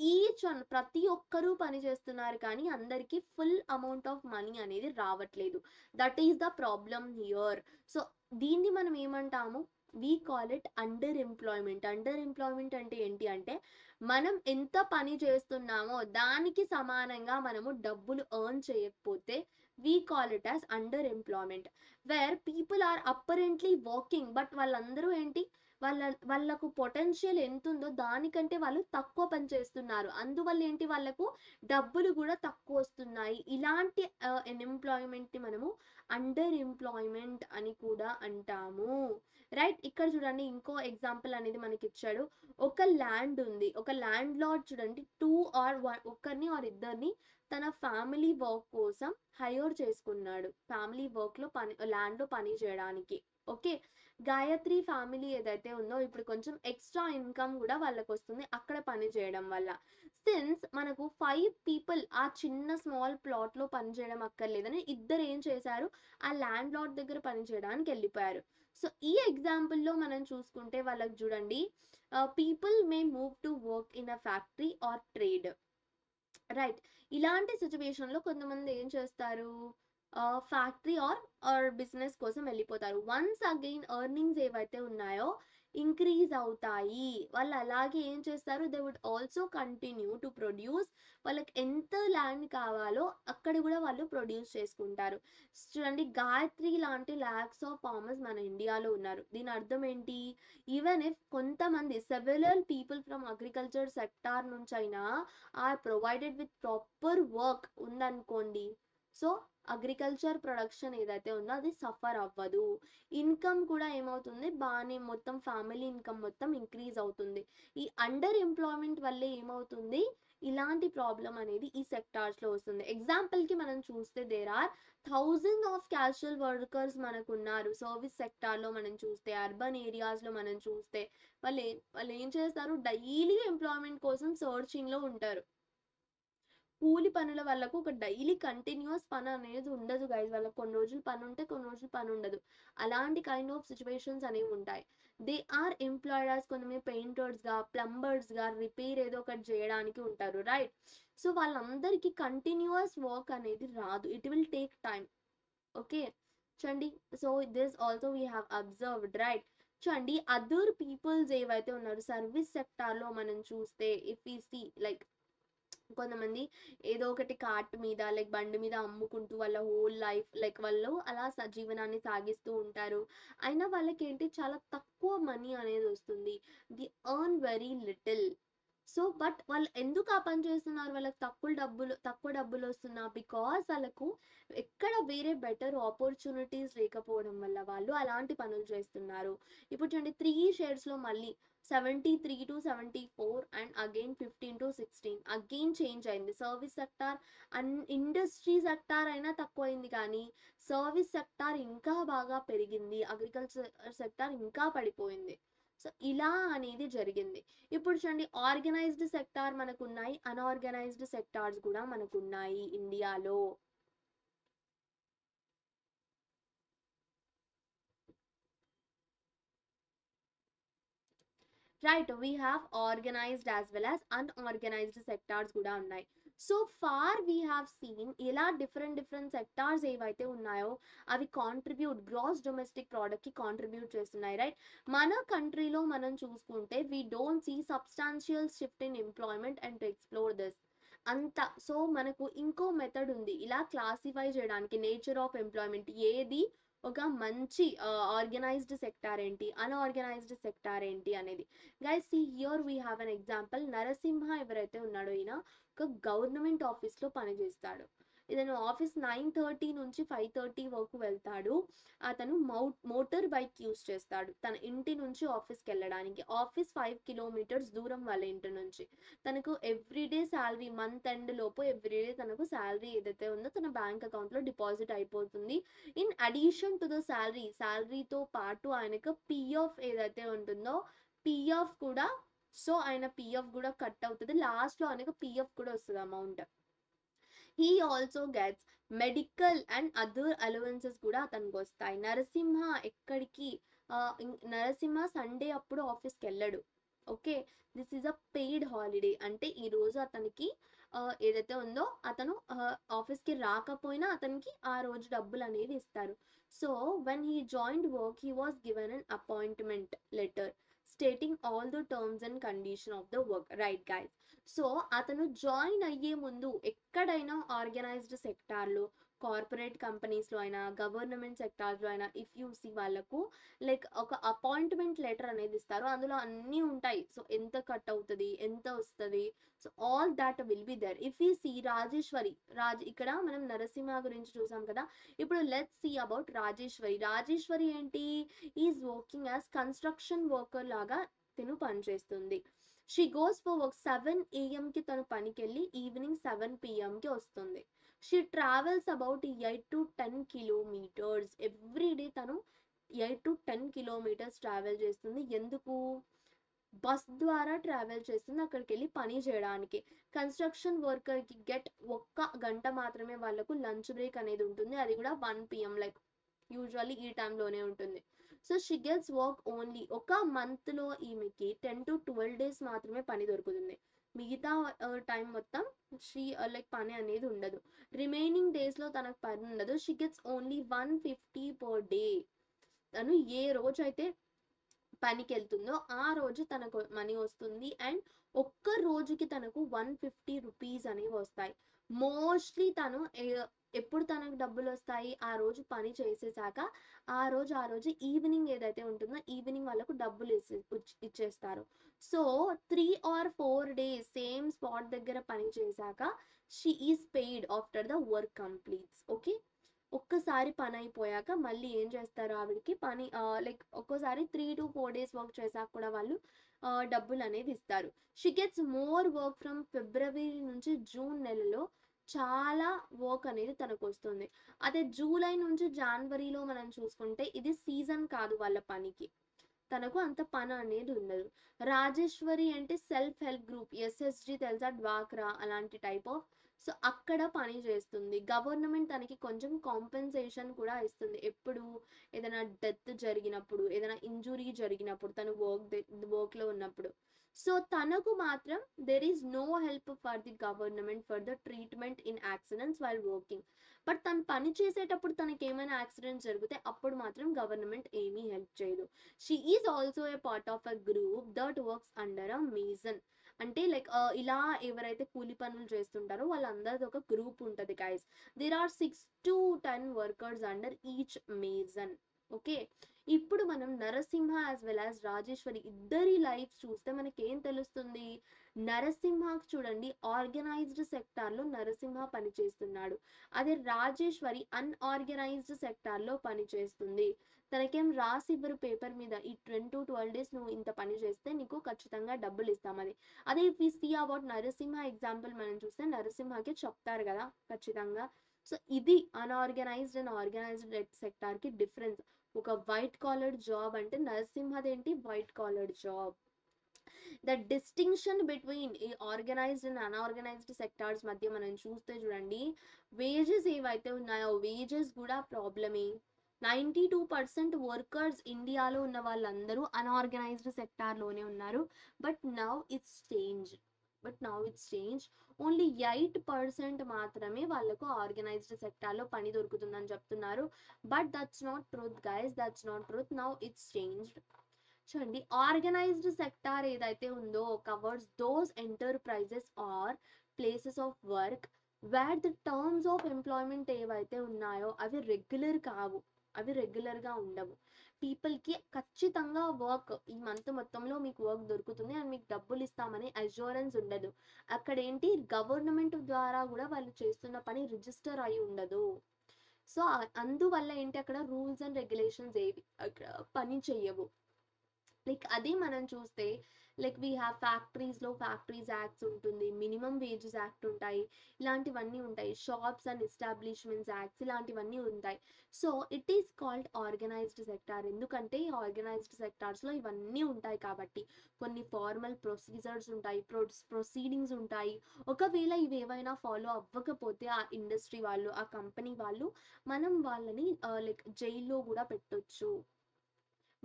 ఈచ్ వన్, ప్రతి ఒక్కరూ పని చేస్తున్నారు కానీ అందరికీ ఫుల్ అమౌంట్ ఆఫ్ మనీ అనేది రావట్లేదు. That is the problem here. So దీన్ని మనం ఏమంటాము, we call it under employment. Under employment అంటే ఏంటి అంటే మనం ఎంత పని చేస్తున్నామో దానికి సమానంగా మనము డబ్బులు ఎర్న్ చేయకపోతే we call it as underemployment. Where people are apparently working but వాళ్ళందరూ ఏంటి, వాళ్ళ వాళ్ళకు పొటెన్షియల్ ఎంత ఉందో దానికంటే వాళ్ళు తక్కువ పని చేస్తున్నారు, అందువల్ల ఏంటి వాళ్ళకు డబ్బులు కూడా తక్కువ వస్తున్నాయి. ఇలాంటి అన్ఎంప్లాయ్మెంట్ ని మనము అండర్ ఎంప్లాయ్మెంట్ అని కూడా అంటాము. రైట్, ఇక్కడ చూడండి ఇంకో ఎగ్జాంపుల్ అనేది మనకి ఇచ్చాడు. ఒక ల్యాండ్ ఉంది, ఒక ల్యాండ్ లార్డ్ చూడండి టూ ఆర్ ఒకరిని ఆర్ ఇద్దరిని తన ఫ్యామిలీ వర్క్ కోసం హైర్ చేసుకున్నాడు, ఫ్యామిలీ వర్క్ లో పని ల్యాండ్ లో పని చేయడానికి. ఓకే, గాయత్రి ఫ్యామిలీ ఏదైతే ఉందో ఇప్పుడు కొంచెం ఎక్స్ట్రా ఇన్కమ్ కూడా వాళ్ళకి వస్తుంది అక్కడ పని చేయడం వల్ల. సిన్స్ మనకు 5 పీపుల్ ఆ చిన్న స్మాల్ ప్లాట్ లో పని చేయడం అక్కర్లేదని ఇద్దరు ఏం చేశారు, ఆ ల్యాండ్ లార్డ్ దగ్గర పని చేయడానికి వెళ్ళిపోయారు. సో ఈ ఎగ్జాంపుల్ లో మనం చూసుకుంటే వాళ్ళకి చూడండి, people may move to work in a factory are trade. Right, ఇలాంటి సిచ్యువేషన్ లో కొంతమంది ఏం చేస్తారు, ఫ్యాక్టరీ ఆర్ బిజినెస్ కోసం వెళ్ళిపోతారు. వన్స్ అగైన్ ఎర్నింగ్స్ ఏవైతే ఉన్నాయో ఇంక్రీజ్ అవుతాయి, వాళ్ళు అలాగే ఏం చేస్తారు, they would also continue to produce. వాళ్ళకి ఎంత ల్యాండ్ కావాలో అక్కడ కూడా వాళ్ళు ప్రొడ్యూస్ చేసుకుంటారు. చూడండి, గాయత్రి లాంటి ల్యాక్స్ ఆఫ్ ఫార్మర్స్ మన ఇండియాలో ఉన్నారు. దీని అర్థం ఏంటి, ఈవెన్ ఇఫ్ కొంతమంది several people from agriculture sector నుంచి అయినా are provided with proper work ఉందనుకోండి, సో అగ్రికల్చర్ ప్రొడక్షన్ ఏదైతే ఉందో అది సఫర్ అవ్వదు, ఇన్కమ్ కూడా ఏమవుతుంది బాగానే, మొత్తం ఫ్యామిలీ ఇన్కమ్ మొత్తం ఇంక్రీజ్ అవుతుంది. ఈ అండర్ ఎంప్లాయ్మెంట్ వల్లే ఏమవుతుంది, ఇలాంటి ప్రాబ్లం అనేది ఈ సెక్టార్స్ లో వస్తుంది. ఎగ్జాంపుల్ కి మనం చూస్తే there are thousand of casual workers మనకు ఉన్నారు సర్వీస్ సెక్టార్ లో. మనం చూస్తే అర్బన్ ఏరియాస్ లో మనం చూస్తే వాళ్ళు ఏం చేస్తారు, డైలీ ఎంప్లాయ్మెంట్ కోసం సర్చింగ్ లో ఉంటారు. కూలి పనుల వాళ్ళకు ఒక డైలీ కంటిన్యూస్ పని అనేది ఉండదు గైస్, వాళ్ళకి కొన్ని రోజులు పని ఉంటే కొన్ని రోజులు పని ఉండదు, అలాంటి కైండ్ ఆఫ్ సిచ్యువేషన్స్ అనేవి ఉంటాయి. దే ఆర్ ఎంప్లాయిడ్ యాజ్ కొంతమంది పెయింటర్స్ గా, ప్లంబర్స్ గా, రిపేర్ ఏదో ఒకటి చేయడానికి ఉంటారు. రైట్, సో వాళ్ళందరికీ కంటిన్యూస్ వర్క్ అనేది రాదు, it will take time. Okay, చూడండి, so this also we have observed. Right, చూడండి అదర్ పీపుల్స్ ఏవైతే ఉన్నారు సర్వీస్ సెక్టార్ లో మనం చూస్తే, ఇఫ్ వి సీ లైక్ కొంతమంది ఏదో ఒకటి కార్ట్ మీద లైక్ బండి మీద అమ్ముకుంటూ వాళ్ళ హోల్ లైఫ్ లైక్ వాళ్ళు అలా జీవనాన్ని సాగిస్తూ ఉంటారు. అయినా వాళ్ళకి ఏంటి చాలా తక్కువ మనీ అనేది వస్తుంది, the earn very little. So but వాళ్ళు ఎందుకు ఆ పని చేస్తున్నారు, వాళ్ళకి తక్కువ డబ్బులు వస్తున్నా బికాస్ వాళ్ళకు ఎక్కడ వేరే బెటర్ ఆపర్చునిటీస్ లేకపోవడం వల్ల వాళ్ళు అలాంటి పనులు చేస్తున్నారు. ఇప్పుడు చూడండి 3 షేడ్స్ లో మళ్ళీ 73 to 74 and again 15 to 16 again change అయింది. Service sector and industry sector అయినా తక్కువైంది కానీ సర్వీస్ సెక్టార్ ఇంకా బాగా పెరిగింది, అగ్రికల్చర్ సెక్టార్ ఇంకా పడిపోయింది. సో ఇలా అనేది జరిగింది. ఇప్పుడు చూడండి ఆర్గనైజ్డ్ సెక్టార్ మనకు ఉన్నాయి, అన్ఆర్గనైజ్డ్ సెక్టార్స్ కూడా మనకు ఉన్నాయి ఇండియాలో. Right, we have organised as well as unorganised sectors కూడా ఉన్నాయి. So far we have seen ఇలా డిఫరెంట్ సెక్టార్స్ ఏవైతే ఉన్నాయో అవి కాంట్రిబ్యూట్ గ్రాస్ డొమెస్టిక్ ప్రోడక్ట్ కి కాంట్రిబ్యూట్ చేస్తున్నాయి. రైట్, మన కంట్రీలో మనం చూసుకుంటే we don't see substantial shift in employment and to explore this అంత. సో మనకు ఇంకో మెథడ్ ఉంది ఇలా క్లాసిఫై చేయడానికి నేచర్ ఆఫ్ ఎంప్లాయ్మెంట్ ఏది, ఒక మంచి ఆర్గనైజ్డ్ సెక్టార్ ఏంటి, అన్ఆర్గనైజ్డ్ సెక్టార్ ఏంటి అనేది. Guys see here we have an example. Narasimha ఎవరైతే ఉన్నాడో ఈయన ఒక గవర్నమెంట్ ఆఫీస్ లో పనిచేస్తాడు. ఇతను ఆఫీస్ 9:30 నుంచి 5:30 వరకు వెళ్తాడు. అతను మోటార్ బైక్ యూస్ చేస్తాడు తన ఇంటి నుంచి ఆఫీస్కి వెళ్ళడానికి. ఆఫీస్ 5 కిలోమీటర్స్ దూరం వాళ్ళ ఇంటి నుంచి. తనకు ఎవ్రీడే శాలరీ మంత్ ఎండ్ లోపు ఎవ్రీడే తనకు శాలరీ ఏదైతే ఉందో తన బ్యాంక్ అకౌంట్ లో డిపాజిట్ అయిపోతుంది. ఇన్ అడిషన్ టు ద శాలరీతో పాటు ఆయనకు పిఎఫ్ ఏదైతే ఉంటుందో పిఎఫ్ కూడా, సో ఆయన పిఎఫ్ కూడా కట్ అవుతుంది, లాస్ట్ లో ఆయనకు పిఎఫ్ కూడా వస్తుంది amount. He also gets medical and other allowances కూడా అతనికి వస్తాయి. నరసింహ ఎక్కడికి నరసింహ సండే అప్పుడు ఆఫీస్కి వెళ్ళడు. Okay, this is a paid holiday, అంటే ఈ రోజు అతనికి ఏదైతే ఉందో అతను ఆఫీస్కి రాకపోయినా అతనికి ఆ రోజు డబ్బులు అనేవి ఇస్తారు. So when he joined work he was given an appointment letter stating all the terms and condition of the work. Right guys, so అతను జాయిన్ అయ్యే ముందు ఎక్కడైనా ఆర్గనైజ్డ్ సెక్టార్లో కార్పొరేట్ కంపెనీస్లో అయినా గవర్నమెంట్ సెక్టార్స్లో అయినా ఇఫ్ యూ సీ వాళ్ళకు లైక్ ఒక అపాయింట్మెంట్ లెటర్ అనేది ఇస్తారు, అందులో అన్నీ ఉంటాయి. సో ఎంత కట్ అవుతుంది, ఎంత వస్తుంది, so all that will be there. If you see Rajeshwari ఇక్కడ మనం నరసింహ గురించి చూసాం కదా, ఇప్పుడు let's see about Rajeshwari. Rajeshwari ఏంటి, is working as construction worker లాగా తిను పనిచేస్తుంది. She goes for work 7 AM కి తను పనికి వెళ్ళి ఈవినింగ్ 7 PM కి వస్తుంది. She travels about 8 to 10 kilometers every day. తను 8 to 10 kilometers ట్రావెల్ చేస్తుంది. ఎందుకు, బస్ ద్వారా ట్రావెల్ చేస్తుంది అక్కడికి వెళ్ళి పని చేయడానికి. కన్స్ట్రక్షన్ వర్కర్కి ఒక్క గంట మాత్రమే వాళ్ళకు లంచ్ బ్రేక్ అనేది ఉంటుంది, అది కూడా 1 PM, లైక్ యూజువల్లీ ఈ టైంలోనే ఉంటుంది. So she gets work only, ఒక మంత్లో ఈమెకి 10 to 12 days మాత్రమే పని దొరుకుతుంది. మిగతా టైం మొత్తం షీ లైక్ పని అనేది ఉండదు. రిమైనింగ్ డేస్లో తనకు పని ఉండదు. She gets only 150 per day. తను ఏ రోజు అయితే పనికి వెళ్తుందో ఆ రోజు తనకు మనీ వస్తుంది, అండ్ ఒక్క రోజుకి తనకు 150 rupees అనేవి వస్తాయి. మోస్ట్లీ తను ఎప్పుడు తనకు డబ్బులు వస్తాయి, ఆ రోజు పని చేసేసాక ఆ రోజు ఈవినింగ్ ఏదైతే ఉంటుందో ఈవినింగ్ వాళ్ళకు డబ్బులు ఇచ్చేస్తారు. So 3 or 4 days same spot దగ్గర పని చేశాక she is paid after the work completes. Okay, ఒక్కసారి పని అయిపోయాక మళ్ళీ ఏం చేస్తారు, ఆవిడకి పని లైక్ ఒక్కోసారి 3 to 4 days వర్క్ చేశాక కూడా వాళ్ళు డబ్బులు అనేది ఇస్తారు. She gets more work from February నుంచి జూన్ నెలలో చాలా వర్క్ అనేది తనకు వస్తుంది. అదే జూలై నుంచి జనవరిలో మనం చూసుకుంటే ఇది సీజన్ కాదు వాళ్ళ పనికి, తనకు అంత పని అనేది ఉండదు. రాజేశ్వరి అంటే సెల్ఫ్ హెల్ప్ గ్రూప్, SSG తెలుసా, డ్వాక్రా అలాంటి టైప్ ఆఫ్, సో అక్కడ పని చేస్తుంది. గవర్నమెంట్ తనకి కొంచెం కాంపెన్సేషన్ కూడా ఇస్తుంది, ఎప్పుడు ఏదైనా డెత్ జరిగినప్పుడు, ఏదైనా ఇంజురీ జరిగినప్పుడు, తను వర్క్లో ఉన్నప్పుడు. సో తనకు మాత్రం there is no help for the government for the treatment in accidents while working. But తను పని చేసేటప్పుడు తనకి ఏమైనా యాక్సిడెంట్స్ జరిగితే అప్పుడు మాత్రం గవర్నమెంట్ ఏమీ హెల్ప్ చేయదు. She is also a part of a group that works under a mason. అంటే లైక్ ఇలా ఎవరైతే కూలి పనులు చేస్తుంటారో వాళ్ళందరిది ఒక గ్రూప్ ఉంటుంది guys. There are 6 to 10 workers under each mason. Okay, ఇప్పుడు మనం Narasimha as well as Rajeshwari ఇద్దరి లైఫ్ చూస్తే మనకి ఏం తెలుస్తుంది. నరసింహకు చూడండి, ఆర్గనైజ్డ్ సెక్టార్లో నరసింహ పనిచేస్తున్నాడు, అదే రాజేశ్వరి అన్ఆర్గనైజ్డ్ సెక్టార్లో పనిచేస్తుంది. తనకేం రాసి ఇవ్వరు పేపర్ మీద, ఈ 10 to 12 days నువ్వు ఇంత పని చేస్తే నీకు ఖచ్చితంగా డబ్బులు ఇస్తామని. అదే if we see about Narasimha example మనం చూస్తే నరసింహకి చెప్తారు కదా ఖచ్చితంగా. సో ఇది అన్ఆర్గనైజ్డ్ అండ్ ఆర్గనైజ్డ్ సెక్టార్కి డిఫరెన్స్. ఒక వైట్ కాలర్డ్ జాబ్ అంటే నరసింహదేంటి, white collared job. The distinction between ఈ ఆర్గనైజ్డ్ అండ్ అన్ఆర్గనైజ్డ్ సెక్టార్స్ మధ్య మనం చూస్తే చూడండి, వేజెస్ ఏవైతే ఉన్నాయో వేజెస్ కూడా ప్రాబ్లమే. 92% వర్కర్స్ ఇండియాలో ఉన్న వాళ్ళందరూ అన్ఆర్గనైజ్డ్ సెక్టార్లోనే ఉన్నారు. But now it's change. Only 8% మాత్రమే వాళ్ళకు ఆర్గనైజ్డ్ సెక్టార్లో పని దొరుకుతుందని చెప్తున్నారు. But that's not truth guys, that's not truth. Now it's changed. చూడండి, ఆర్గనైజ్డ్ సెక్టార్ ఏదైతే ఉందో covers those enterprises or places of work where the terms of employment ఏవైతే ఉన్నాయో అవి రెగ్యులర్ కావు, అవి రెగ్యులర్గా ఉండవు. పీపుల్కి ఖచ్చితంగా వర్క్ ఈ మంత్ మొత్తంలో మీకు వర్క్ దొరుకుతుంది అండ్ మీకు డబ్బులు ఇస్తామని అష్యూరెన్స్ ఉండదు. అక్కడ ఏంటి, గవర్నమెంట్ ద్వారా కూడా వాళ్ళు చేస్తున్న పని రిజిస్టర్ అయి ఉండదు. సో అందువల్ల ఏంటి, అక్కడ రూల్స్ అండ్ రెగ్యులేషన్స్ ఏవి అక్కడ పని చెయ్యవు. లైక్ అదే మనం చూస్తే like we have factories acts ఉంటుంది, మినిమం వేజెస్ యాక్ట్ ఉంటాయి, ఇలాంటివన్నీ ఉంటాయి. షాప్స్ అండ్ ఎస్టాబ్లిష్మెంట్స్ యాక్ట్స్ ఇలాంటివన్నీ ఉంటాయి. So it is called organised sector, ఎందుకంటే ఈ ఆర్గనైజ్డ్ సెక్టార్స్లో ఇవన్నీ ఉంటాయి కాబట్టి. కొన్ని ఫార్మల్ ప్రొసీజర్స్ ఉంటాయి, ప్రొసీడింగ్స్ ఉంటాయి. ఒకవేళ ఇవి ఏవైనా ఫాలో అవ్వకపోతే ఆ ఇండస్ట్రీ వాళ్ళు, ఆ కంపెనీ వాళ్ళు, మనం వాళ్ళని లైక్ జైల్లో కూడా పెట్టొచ్చు,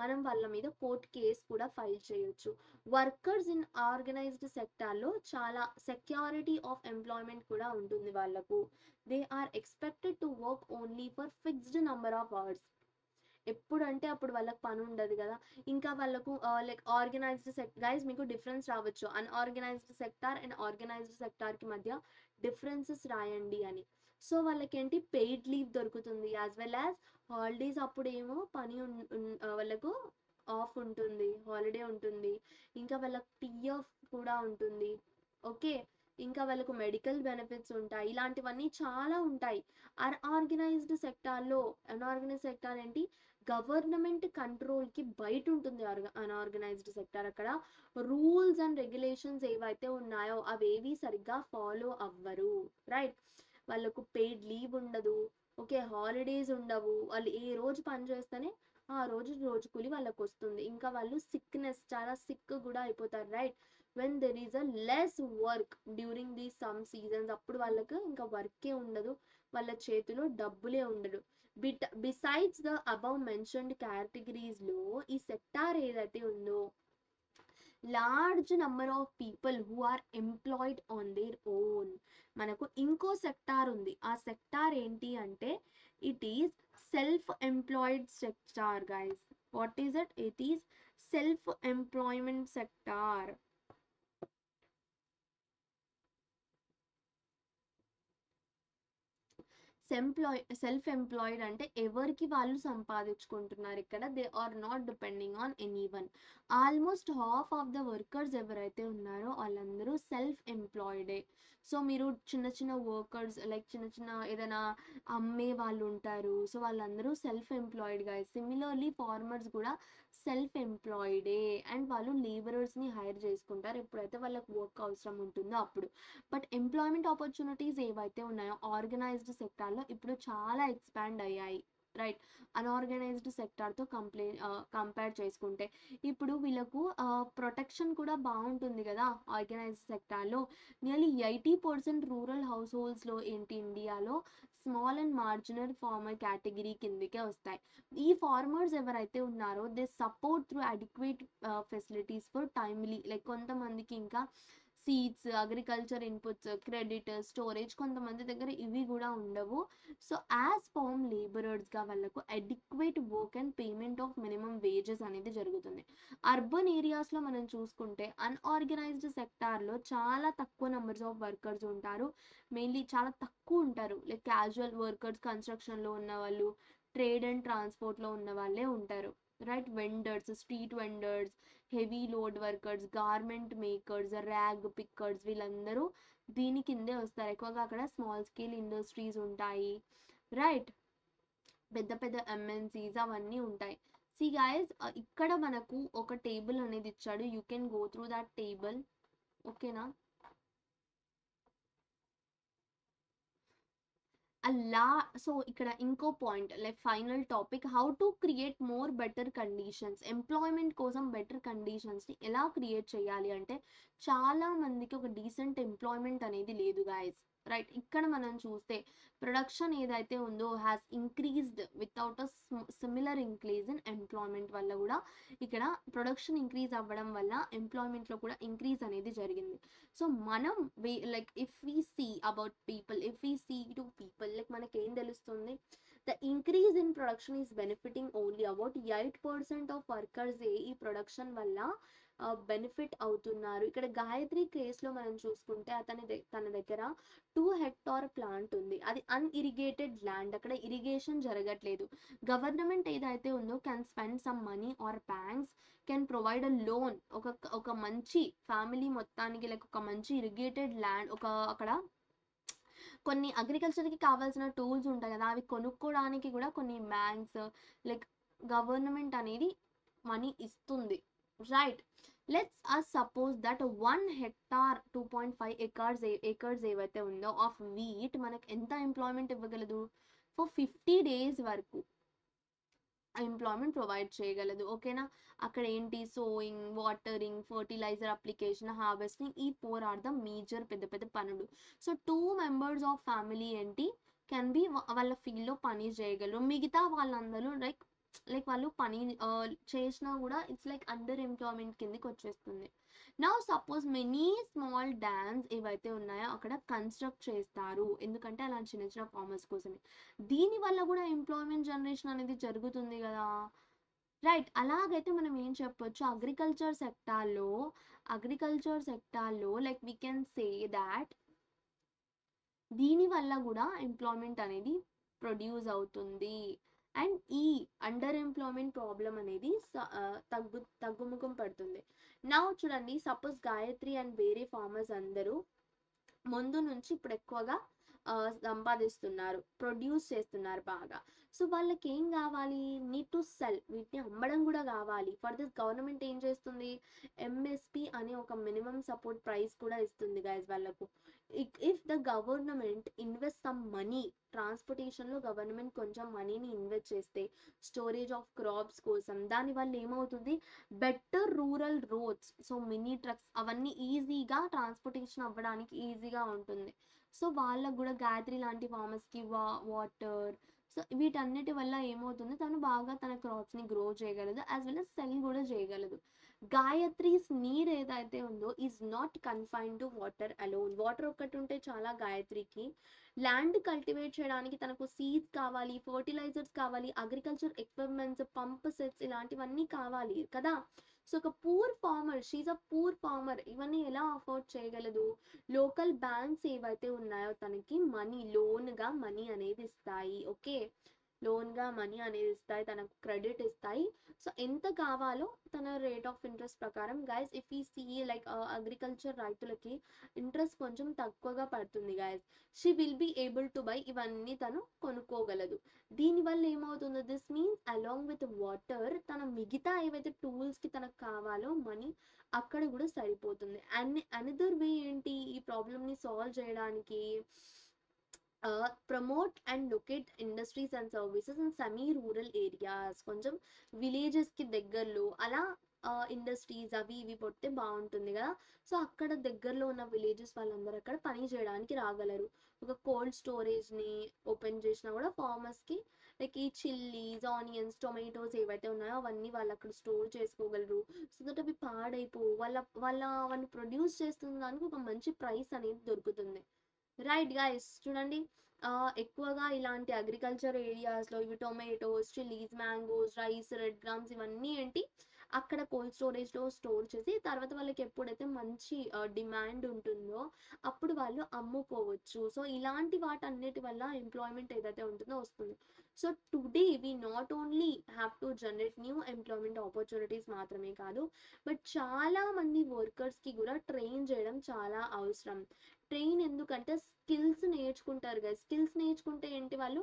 మనం వాళ్ళ మీద కోర్ట్ కేసు కూడా ఫైల్ చేయొచ్చు. వర్కర్స్ ఇన్ ఆర్గనైజ్డ్ సెక్టార్లో చాలా సెక్యూరిటీ ఆఫ్ ఎంప్లాయ్మెంట్ కూడా ఉంటుంది వాళ్ళకు. They are expected to work only for fixed number of hours. ఎప్పుడు అంటే అప్పుడు వాళ్ళకి పని ఉండదు కదా. ఇంకా వాళ్ళకు లైక్ ఆర్గనైజ్డ్ గైస్ మీకు డిఫరెన్స్ రావచ్చు, అన్ఆర్గనైజ్డ్ సెక్టార్ అండ్ ఆర్గనైజ్డ్ సెక్టార్కి మధ్య డిఫరెన్సెస్ రాయండి అని. సో వాళ్ళకేంటి పెయిడ్ లీవ్ దొరుకుతుంది, యాజ్ వెల్ యాజ్ హాలిడేస్ అప్పుడేమో పని వాళ్ళకు ఆఫ్ ఉంటుంది, హాలిడే ఉంటుంది, ఇంకా వాళ్ళకి పిఎఫ్ కూడా ఉంటుంది. ఓకే, ఇంకా వాళ్ళకు మెడికల్ బెనిఫిట్స్ ఉంటాయి, ఇలాంటివన్నీ చాలా ఉంటాయి. అన్ఆర్గనైజ్డ్ సెక్టార్లో, అన్ఆర్గనైజ్డ్ సెక్టార్ ఏంటి, గవర్నమెంట్ కంట్రోల్కి బయట ఉంటుంది అన్ఆర్గనైజ్డ్ సెక్టార్. అక్కడ రూల్స్ అండ్ రెగ్యులేషన్స్ ఏవైతే ఉన్నాయో అవేవి సరిగ్గా ఫాలో అవ్వరు, రైట్. వాళ్ళకు పెయిడ్ లీవ్ ఉండదు, ఓకే, హాలిడేస్ ఉండవు, వాళ్ళు ఏ రోజు పని చేస్తేనే ఆ రోజు రోజు కూలి వాళ్ళకు వస్తుంది. ఇంకా వాళ్ళు సిక్నెస్, చాలా సిక్ కూడా అయిపోతారు, right. When there is a less work during the some seasons, అప్పుడు వాళ్ళకు ఇంకా వర్కే ఉండదు, వాళ్ళ చేతిలో డబ్బులే ఉండదు. బిసైడ్స్ ద అబౌవ్ మెన్షన్డ్ కేటగిరీస్లో ఈ సెక్టార్ ఏదైతే ఉందో, large number of people who are employed on their own. మనకు ఇంకో సెక్టార్ ఉంది, ఆ సెక్టార్ ఏంటి అంటే it is self employed sector guys. What is it? It is self employment sector. Self employed అంటే ఎవరికి వాళ్ళు సంపాదించుకుంటున్నారు, ఇక్కడ they are not depending on any one. Almost half of the workers ఎవరైతే ఉన్నారో వాళ్ళందరూ సెల్ఫ్ ఎంప్లాయిడే. సో మీరు చిన్న చిన్న వర్కర్స్, లైక్ చిన్న చిన్న ఏదైనా అమ్మే వాళ్ళు ఉంటారు, సో వాళ్ళందరూ సెల్ఫ్ ఎంప్లాయిడ్ గా. సిమిలర్లీ ఫార్మర్స్ కూడా సెల్ఫ్ ఎంప్లాయిడే, అండ్ వాళ్ళు లేబరర్స్ని హైర్ చేసుకుంటారు ఎప్పుడైతే వాళ్ళకి వర్క్ అవసరం ఉంటుందో అప్పుడు. బట్ ఎంప్లాయ్మెంట్ ఆపర్చునిటీస్ ఏవైతే ఉన్నాయో ఆర్గనైజ్డ్ సెక్టార్లో ఇప్పుడు చాలా ఎక్స్పాండ్ అయ్యాయి, రైట్. అన్ఆర్గనైజ్డ్ సెక్టార్తో కంపేర్ చేసుకుంటే ఇప్పుడు వీళ్ళకు ప్రొటెక్షన్ కూడా బాగుంటుంది కదా ఆర్గనైజ్డ్ సెక్టార్లో. నియర్లీ 80% రూరల్ హౌస్ హోల్డ్స్లో ఏంటి ఇండియాలో small and marginal farmer category కిందకే వస్తాయి. ఈ ఫార్మర్స్ ఎవరైతే ఉన్నారో they support through adequate facilities for timely, like కొంతమందికి ఇంకా seeds, agriculture inputs, credit, storage కొంతమంది దగ్గర ఇవి కూడా ఉండవు. సో యాజ్ ఫార్మ్ లేబరర్స్గా వాళ్ళకు adequate work and payment of minimum wages అనేది జరుగుతుంది. అర్బన్ ఏరియాస్లో మనం చూసుకుంటే అన్ఆర్గనైజ్డ్ సెక్టార్లో చాలా తక్కువ నెంబర్స్ ఆఫ్ వర్కర్స్ ఉంటారు, మెయిన్లీ చాలా తక్కువ ఉంటారు. లైక్ క్యాజువల్ వర్కర్స్, కన్స్ట్రక్షన్లో ఉన్న వాళ్ళు, ట్రేడ్ అండ్ ట్రాన్స్పోర్ట్లో ఉన్న వాళ్ళే ఉంటారు, right. Vendors, street vendors, heavy load workers, garment makers, rag pickers, వీళ్ళందరూ దీని కిందే వస్తారు. ఎక్కువగా అక్కడ స్మాల్ స్కేల్ ఇండస్ట్రీస్ ఉంటాయి, రైట్. పెద్ద పెద్ద ఎంఎన్సీస్ అవన్నీ ఉంటాయి. సి గైస్, ఇక్కడ మనకు ఒక టేబుల్ అనేది ఇచ్చాడు, you can go through that table, ఓకేనా. అలా సో ఇక్కడ ఇంకో point, like final topic, how to create more better conditions. Employment కోసం బెటర్ కండిషన్స్ని ఎలా క్రియేట్ చేయాలి అంటే, చాలా మందికి ఒక డీసెంట్ ఎంప్లాయ్మెంట్ అనేది లేదు గాయస్, రైట్. ఇక్కడ మనం చూస్తే ప్రొడక్షన్ ఏదైతే ఉందో has increased without a similar increase in employment వల్ల కూడా ఇక్కడ ప్రొడక్షన్ ఇంక్రీజ్ అవ్వడం వల్ల ఎంప్లాయ్మెంట్లో కూడా ఇంక్రీజ్ అనేది జరిగింది. సో మనం like if we see about people, if we see to people, like మనకి ఏం తెలుస్తుంది, the increase in production is benefiting only about 8% of workers ఈ ప్రొడక్షన్ వల్ల బెనిఫిట్ అవుతున్నారు. ఇక్కడ గాయత్రి కేసులో మనం చూసుకుంటే తన దగ్గర 2 హెక్టార్ ప్లాంట్ ఉంది, అది అన్ఇరిగేటెడ్ ల్యాండ్, అక్కడ ఇరిగేషన్ జరగట్లేదు. గవర్నమెంట్ ఏదైతే ఉందో can spend some money are banks can provide a loan, ఒక మంచి ఫ్యామిలీ మొత్తానికి, లైక్ ఒక మంచి ఇరిగేటెడ్ ల్యాండ్, అక్కడ కొన్ని అగ్రికల్చర్కి కావాల్సిన టూల్స్ ఉంటాయి కదా అవి కొనుక్కోవడానికి కూడా కొన్ని బ్యాంక్స్, లైక్ గవర్నమెంట్ అనేది మనీ ఇస్తుంది, right. Let's suppose that 1 hectare 2.5 acres ఏవైతే ఉందో ఆఫ్ వీట్ మనకు ఎంత ఎంప్లాయ్మెంట్ ఇవ్వగలదు, ఫర్ 50 days వరకు ఎంప్లాయ్మెంట్ ప్రొవైడ్ చేయగలదు, ఓకేనా. అక్కడ ఏంటి, sowing, watering, fertiliser application, harvesting, ఈ 4 ఆర్ ద మేజర్ పెద్ద పెద్ద పనులు. సో 2 members ఆఫ్ ఫ్యామిలీ ఏంటి కెన్ బి వాళ్ళ ఫీల్డ్లో పని చేయగలరు, మిగతా వాళ్ళందరూ లైక్ వాళ్ళు పని చేసినా కూడా ఇట్స్ లైక్ అండర్ ఎంప్లాయ్మెంట్ కిందకి వచ్చేస్తుంది. Now suppose many small dams ఏవైతే ఉన్నాయో అక్కడ కన్స్ట్రక్ట్ చేస్తారు, ఎందుకంటే అలా చిన్న చిన్న ఫార్మర్స్ కోసమే. దీని వల్ల కూడా ఎంప్లాయ్మెంట్ జనరేషన్ అనేది జరుగుతుంది కదా, రైట్. అలాగైతే మనం ఏం చెప్పొచ్చు, అగ్రికల్చర్ సెక్టార్లో like we can say that దీనివల్ల కూడా ఎంప్లాయ్మెంట్ అనేది ప్రొడ్యూస్ అవుతుంది. అండ్ ఈ అండర్ ఎంప్లాయ్మెంట్ ప్రాబ్లం అనేది తగ్గుముఖం పడుతుంది. నా చూడండి, సపోజ్ గాయత్రి అండ్ వేరే ఫార్మర్స్ అందరూ ముందు నుంచి ఇప్పుడు ఎక్కువగా సంపాదిస్తున్నారు, ప్రొడ్యూస్ చేస్తున్నారు బాగా. సో వాళ్ళకి ఏం కావాలి, నీడ్ టు సెల్, వీటిని అమ్మడం కూడా కావాలి. ఫర్ దిస్ గవర్నమెంట్ ఏం చేస్తుంది, ఎంఎస్పి అనే ఒక మినిమం సపోర్ట్ ప్రైస్ కూడా ఇస్తుంది గైస్ వాళ్ళకు. If the government invest some money, ట్రాన్స్పోర్టేషన్లో గవర్నమెంట్ కొంచెం మనీని ఇన్వెస్ట్ చేస్తే స్టోరేజ్ ఆఫ్ క్రాప్స్ కోసం, దానివల్ల ఏమవుతుంది, better rural roads, so mini trucks అవన్నీ ఈజీగా ట్రాన్స్పోర్టేషన్ అవ్వడానికి ఈజీగా ఉంటుంది. సో వాళ్ళకు కూడా గాయత్రి లాంటి ఫార్మర్స్కి వాటర్, సో వీటన్నిటి వల్ల ఏమవుతుంది, తను బాగా తన క్రాప్స్ని గ్రో చేయగలదు, యాజ్ వెల్ as సెల్ కూడా చేయగలదు. గాయత్రీస్ నీడ్ ఏదైతే ఉందో is not confined to water alone. Water ఒక్కటి ఉంటే చాలా గాయత్రికి. ల్యాండ్ కల్టివేట్ చేయడానికి తనకు సీడ్స్ కావాలి, ఫర్టిలైజర్స్ కావాలి, అగ్రికల్చర్ ఎక్విప్మెంట్స్, పంప్ సెట్స్ ఇలాంటివన్నీ కావాలి కదా. సో ఒక poor farmer, she a poor farmer, ఇవన్నీ ఎలా అఫోర్డ్ చేయగలదు. లోకల్ బ్యాంక్స్ ఏవైతే ఉన్నాయో తనకి లోన్గా మనీ అనేది ఇస్తాయి. ఓకే, లోన్గా మనీ అనేది ఇస్తాయి, తనకు క్రెడిట్ ఇస్తాయి. సో ఎంత కావాలో తన రేట్ ఆఫ్ ఇంట్రెస్ట్ ప్రకారం. గైస్ ఇఫ్ ఈ సీ లైక్ అగ్రికల్చర్ రైతులకి ఇంట్రెస్ట్ కొంచెం తక్కువగా పడుతుంది guys. She will be able to buy, ఇవన్నీ తను కొనుక్కోగలదు. దీనివల్ల ఏమవుతుంది, this means along with water తన మిగతా ఏవైతే టూల్స్కి తనకు కావాలో మనీ అక్కడ కూడా సరిపోతుంది. అండ్ అనదర్ వే ఏంటి ఈ ప్రాబ్లమ్ని సాల్వ్ చేయడానికి, promote and locate industries and services in semi rural areas. కొంచెం విలేజెస్కి దగ్గరలో అలా ఇండస్ట్రీస్ అవి ఇవి పొడితే బాగుంటుంది కదా. సో అక్కడ దగ్గరలో ఉన్న విలేజెస్ వాళ్ళందరూ అక్కడ పని చేయడానికి రాగలరు. ఒక కోల్డ్ స్టోరేజ్ని ఓపెన్ చేసినా కూడా ఫార్మర్స్కి లైక్ ఈ చిల్లీస్, ఆనియన్స్, టొమాటోస్ ఏవైతే ఉన్నాయో అవన్నీ వాళ్ళు అక్కడ స్టోర్ చేసుకోగలరు. సో దట్ అవి పాడైపోవు, వాళ్ళు ప్రొడ్యూస్ చేస్తున్న దానికి ఒక మంచి ప్రైస్ అనేది దొరుకుతుంది. రైట్ గైస్, చూడండి, ఎక్కువగా ఇలాంటి అగ్రికల్చర్ ఏరియాస్లో ఇవి tomatoes, chillies, mangoes, rice, red grams ఇవన్నీ ఏంటి అక్కడ కోల్డ్ స్టోరేజ్లో స్టోర్ చేసి తర్వాత వాళ్ళకి ఎప్పుడైతే మంచి డిమాండ్ ఉంటుందో అప్పుడు వాళ్ళు అమ్ముకోవచ్చు. సో ఇలాంటి వాటన్నిటి వల్ల ఎంప్లాయ్మెంట్ ఏదైతే ఉంటుందో వస్తుంది. So today we not only have to generate new employment opportunities మాత్రమే కాదు, బట్ చాలా మంది వర్కర్స్కి కూడా ట్రైన్ చేయడం చాలా అవసరం. ట్రైన్ ఎందుకంటే స్కిల్స్ నేర్చుకుంటారు కదా, స్కిల్స్ నేర్చుకుంటే ఏంటి, వాళ్ళు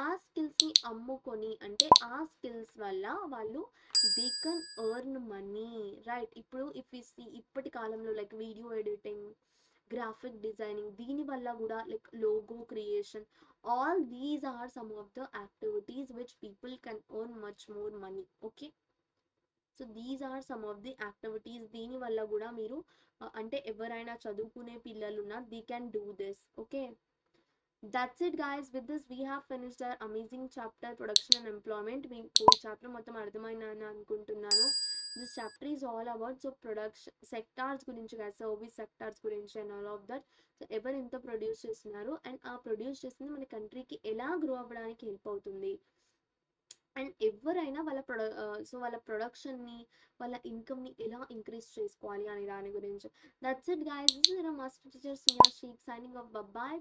ఆ స్కిల్స్ని అమ్ముకొని, అంటే ఆ స్కిల్స్ వల్ల వాళ్ళు they can earn money. Right, ఇప్పుడు ఇఫ్ యూ సీ ఇప్పటి కాలంలో like video editing, graphic designing, దీని వల్ల కూడా like logo creation, all these are some of the activities which people can earn much more money. Okay, so these are some of the activities. దీనివల్ల కూడా మీరు అంటే ఎవరైనా చదువుకునే పిల్లలు ఉన్నా they can do this. Okay, that's it guys, with this we have finished hour amazing chapter production and employment. మీకు ఈ చాప్టర్ మొత్తం అర్థమైందని అనుకుంటున్నాను. This chapter is all about so production sectors గురించి కదా, సర్వీస్ సెక్టార్స్ గురించి and all of that. So ఎవరు ఎంత ప్రొడ్యూస్ చేస్తున్నారు అండ్ ఆ ప్రొడ్యూస్ చేసింది మన కంట్రీకి ఎలా గ్రో అవ్వడానికి హెల్ప్ అవుతుంది, అండ్ ఎవరైనా వాళ్ళ ప్రొడక్షన్ని, వాళ్ళ ఇన్కమ్ని ఎలా ఇంక్రీజ్ చేసుకోవాలి అనే దాని గురించి. That's it guys, this is your master teacher Sneha Sheikh signing off. Bye bye,